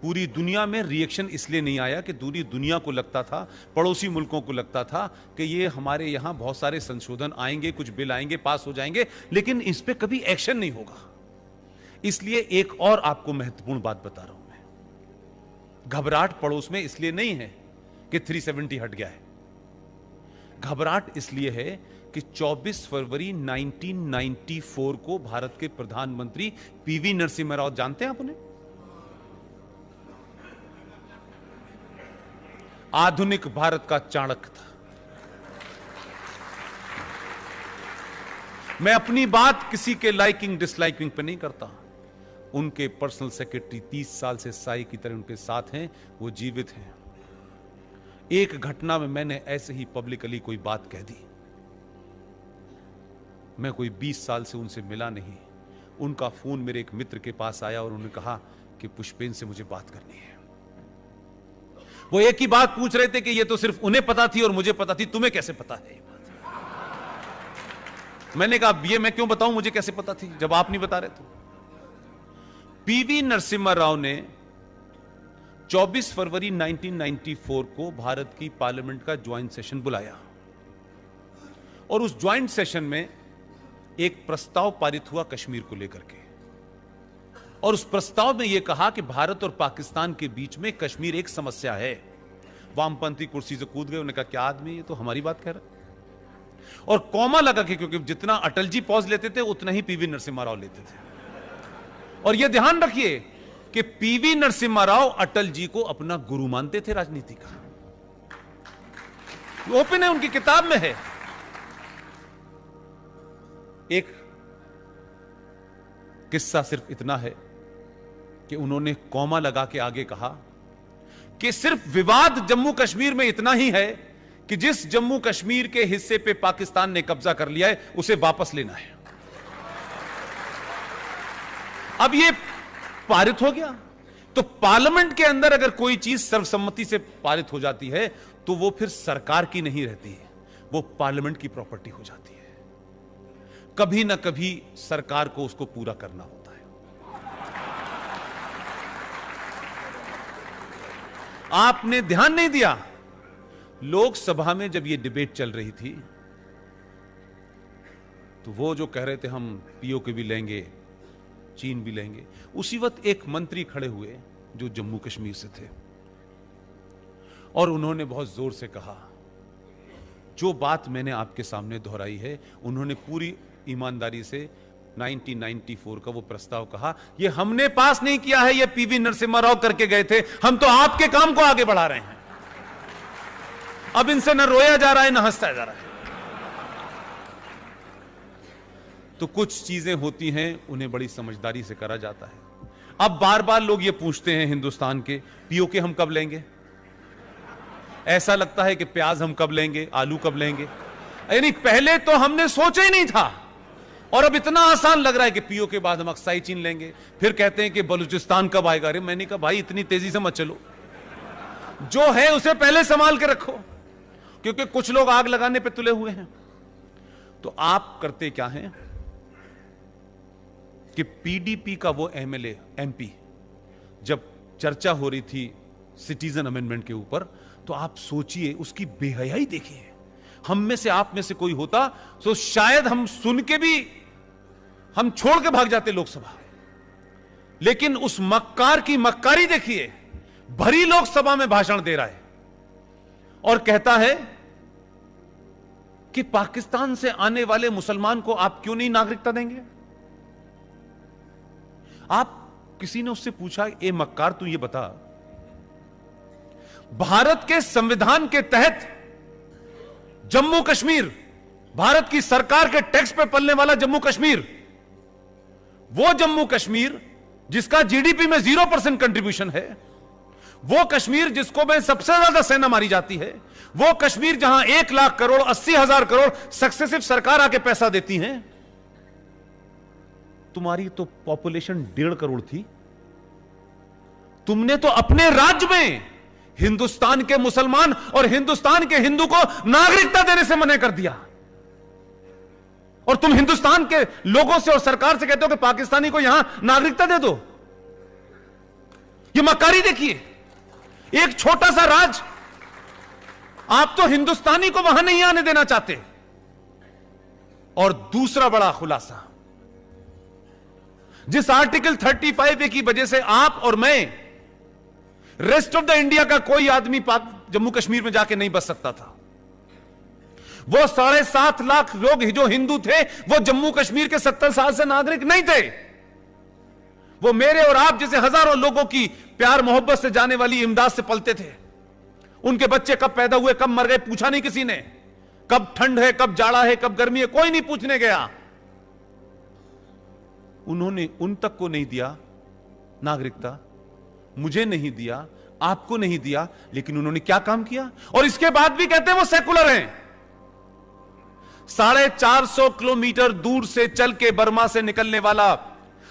पूरी दुनिया में रिएक्शन इसलिए नहीं आया कि पूरी दुनिया को लगता था, पड़ोसी मुल्कों को लगता था कि ये हमारे यहां बहुत सारे संशोधन आएंगे, कुछ बिल आएंगे, पास हो जाएंगे, लेकिन इस पे कभी एक्शन नहीं होगा। इसलिए एक और आपको महत्वपूर्ण बात बता रहा हूं मैं। घबराहट पड़ोस में इसलिए नहीं है कि 370 हट गया है, घबराहट इसलिए है कि 24 फरवरी 1994 को भारत के प्रधानमंत्री पीवी नरसिम्हा राव, जानते हैं आप उन्हें? आधुनिक भारत का चाणक्य था। मैं अपनी बात किसी के लाइकिंग डिसलाइकिंग पे नहीं करता। उनके पर्सनल सेक्रेटरी 30 साल से साई की तरह उनके साथ हैं, वो जीवित हैं। एक घटना में मैंने ऐसे ही पब्लिकली कोई बात कह दी, मैं कोई 20 साल से उनसे मिला नहीं। उनका फोन मेरे एक मित्र के पास आया और उन्होंने कहा कि पुष्पेन से मुझे बात करनी है। वो एक ही बात पूछ रहे थे कि ये तो सिर्फ उन्हें पता थी और मुझे पता थी, तुम्हें कैसे पता है ये बात? मैंने कहा ये मैं क्यों बताऊं, मुझे कैसे पता थी जब आप नहीं बता रहे थे। पीवी नरसिम्हा राव ने 24 फरवरी 1994 को भारत की पार्लियामेंट का ज्वाइंट सेशन बुलाया और उस ज्वाइंट सेशन में एक प्रस्ताव पारित हुआ कश्मीर को लेकर के, और उस प्रस्ताव में यह कहा कि भारत और पाकिस्तान के बीच में कश्मीर एक समस्या है। वामपंथी कुर्सी से कूद गए, उन्होंने कहा क्या आदमी ये तो हमारी बात कह रहा है, और कौमा लगा के, क्योंकि जितना अटल जी पॉज लेते थे उतना ही पीवी नरसिम्हा राव लेते थे। और यह ध्यान रखिए कि पीवी नरसिम्हा राव अटल जी को अपना गुरु मानते थे राजनीति का, ओपन है, उनकी किताब में है। एक किस्सा सिर्फ इतना है कि उन्होंने कौमा लगा के आगे कहा कि सिर्फ विवाद जम्मू कश्मीर में इतना ही है कि जिस जम्मू कश्मीर के हिस्से पे पाकिस्तान ने कब्जा कर लिया है उसे वापस लेना है। अब ये पारित हो गया, तो पार्लियामेंट के अंदर अगर कोई चीज सर्वसम्मति से पारित हो जाती है तो वो फिर सरकार की नहीं रहती है, वो पार्लियामेंट की प्रॉपर्टी हो जाती है। कभी ना कभी सरकार को उसको पूरा करना होता है। आपने ध्यान नहीं दिया, लोकसभा में जब यह डिबेट चल रही थी तो वो जो कह रहे थे हम पीओके भी लेंगे, चीन भी लेंगे, उसी वक्त एक मंत्री खड़े हुए जो जम्मू कश्मीर से थे और उन्होंने बहुत जोर से कहा, जो बात मैंने आपके सामने दोहराई है, उन्होंने पूरी ईमानदारी से 1994 का वो प्रस्ताव कहा, ये हमने पास नहीं किया है, ये पीवी नरसिम्हा राव करके गए थे, हम तो आपके काम को आगे बढ़ा रहे हैं। अब इनसे न रोया जा रहा है न हंसा जा रहा है। तो कुछ चीजें होती हैं, उन्हें बड़ी समझदारी से करा जाता है। अब बार बार लोग ये पूछते हैं हिंदुस्तान के, पीओके हम कब लेंगे? ऐसा लगता है कि प्याज हम कब लेंगे, आलू कब लेंगे, यानी पहले तो हमने सोचा ही नहीं था और अब इतना आसान लग रहा है कि पीओ के बाद हम अक्साई चीन लेंगे, फिर कहते हैं कि बलूचिस्तान कब आएगा। अरे मैंने कहा भाई इतनी तेजी से मत चलो, जो है उसे पहले संभाल के रखो, क्योंकि कुछ लोग आग लगाने पे तुले हुए हैं। तो आप करते क्या हैं कि पीडीपी का वो एमएलए एमपी जब चर्चा हो रही थी सिटीजन अमेंडमेंट के ऊपर, तो आप सोचिए उसकी बेहयाई देखिए। हम में से आप में से कोई होता तो शायद हम सुन के भी हम छोड़ के भाग जाते लोकसभा, लेकिन उस मक्कार की मक्कारी देखिए, भरी लोकसभा में भाषण दे रहा है और कहता है कि पाकिस्तान से आने वाले मुसलमान को आप क्यों नहीं नागरिकता देंगे। आप किसी ने उससे पूछा, ए मक्कार तू ये बता, भारत के संविधान के तहत जम्मू कश्मीर, भारत की सरकार के टैक्स पे पलने वाला जम्मू कश्मीर, वो जम्मू कश्मीर जिसका जीडीपी में 0% कंट्रीब्यूशन है, वो कश्मीर जिसको में सबसे ज्यादा सेना मारी जाती है, वो कश्मीर जहां 1 लाख करोड़ 80,000 करोड़ सक्सेसिव सरकार आके पैसा देती है, तुम्हारी तो पॉपुलेशन 1.5 करोड़ थी। तुमने तो अपने राज्य में हिंदुस्तान के मुसलमान और हिंदुस्तान के हिंदू को नागरिकता देने से मना कर दिया, और तुम हिंदुस्तान के लोगों से और सरकार से कहते हो कि पाकिस्तानी को यहां नागरिकता दे दो। ये मक्कारी देखिए, एक छोटा सा राज्य, आप तो हिंदुस्तानी को वहां नहीं आने देना चाहते। और दूसरा बड़ा खुलासा, जिस आर्टिकल 35A की वजह से आप और मैं, रेस्ट ऑफ द इंडिया का कोई आदमी जम्मू कश्मीर में जाके नहीं बच सकता था, वो 7.5 लाख लोग जो हिंदू थे वो जम्मू कश्मीर के 70 साल से नागरिक नहीं थे। वो मेरे और आप जैसे हजारों लोगों की प्यार मोहब्बत से जाने वाली इमदाद से पलते थे। उनके बच्चे कब पैदा हुए, कब मर गए, पूछा नहीं किसी ने। कब ठंड है, कब जाड़ा है, कब गर्मी है, कोई नहीं पूछने गया। उन्होंने उन तक को नहीं दिया नागरिकता, मुझे नहीं दिया, आपको नहीं दिया, लेकिन उन्होंने क्या काम किया। और इसके बाद भी कहते हैं वो सेकुलर हैं। 450 किलोमीटर दूर से चल के बर्मा से निकलने वाला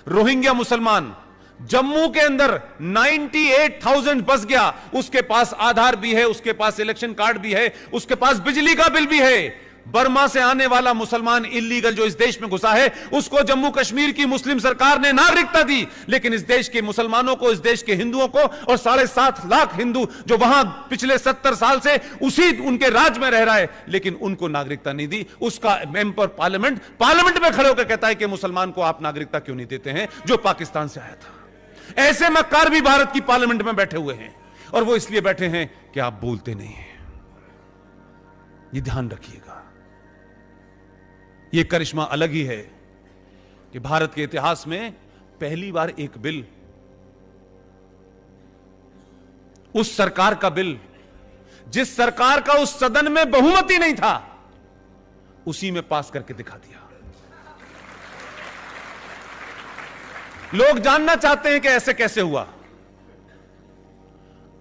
रोहिंग्या मुसलमान जम्मू के अंदर 98,000 बस गया, उसके पास आधार भी है, उसके पास इलेक्शन कार्ड भी है, उसके पास बिजली का बिल भी है। बर्मा से आने वाला मुसलमान इल्लीगल जो इस देश में घुसा है, उसको जम्मू कश्मीर की मुस्लिम सरकार ने नागरिकता दी, लेकिन इस देश के मुसलमानों को, इस देश के हिंदुओं को, और 7.5 लाख हिंदू जो वहां पिछले 70 साल से उसी उनके राज्य में रह रहा है, लेकिन उनको नागरिकता नहीं दी। उसका मेंबर पार्लियामेंट में खड़े होकर कहता है कि मुसलमान को आप नागरिकता क्यों नहीं देते हैं जो पाकिस्तान से आया था। ऐसे मक्कार भी भारत की पार्लियामेंट में बैठे हुए हैं, और वो इसलिए बैठे हैं कि आप बोलते नहीं हैं। ये ध्यान रखिएगा। ये करिश्मा अलग ही है कि भारत के इतिहास में पहली बार एक बिल, उस सरकार का बिल जिस सरकार का उस सदन में बहुमत ही नहीं था, उसी में पास करके दिखा दिया। लोग जानना चाहते हैं कि ऐसे कैसे हुआ।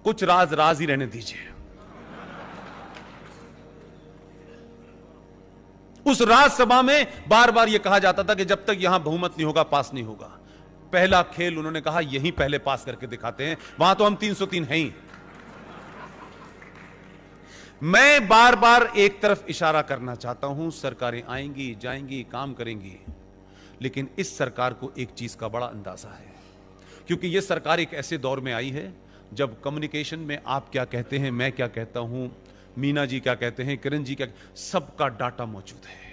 कुछ राज ही रहने दीजिए। उस राज्यसभा में बार बार यह कहा जाता था कि जब तक यहां बहुमत नहीं होगा पास नहीं होगा। पहला खेल उन्होंने कहा यहीं पहले पास करके दिखाते हैं, वहां तो हम 303 हैं ही। मैं बार बार एक तरफ इशारा करना चाहता हूं, सरकारें आएंगी जाएंगी काम करेंगी, लेकिन इस सरकार को एक चीज का बड़ा अंदाजा है, क्योंकि यह सरकार एक ऐसे दौर में आई है जब कम्युनिकेशन में आप क्या कहते हैं, मैं क्या कहता हूं, मीना जी क्या कहते हैं, किरण जी क्या, सबका डाटा मौजूद है।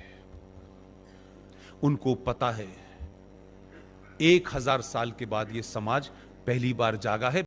उनको पता है 1000 साल के बाद यह समाज पहली बार जागा है।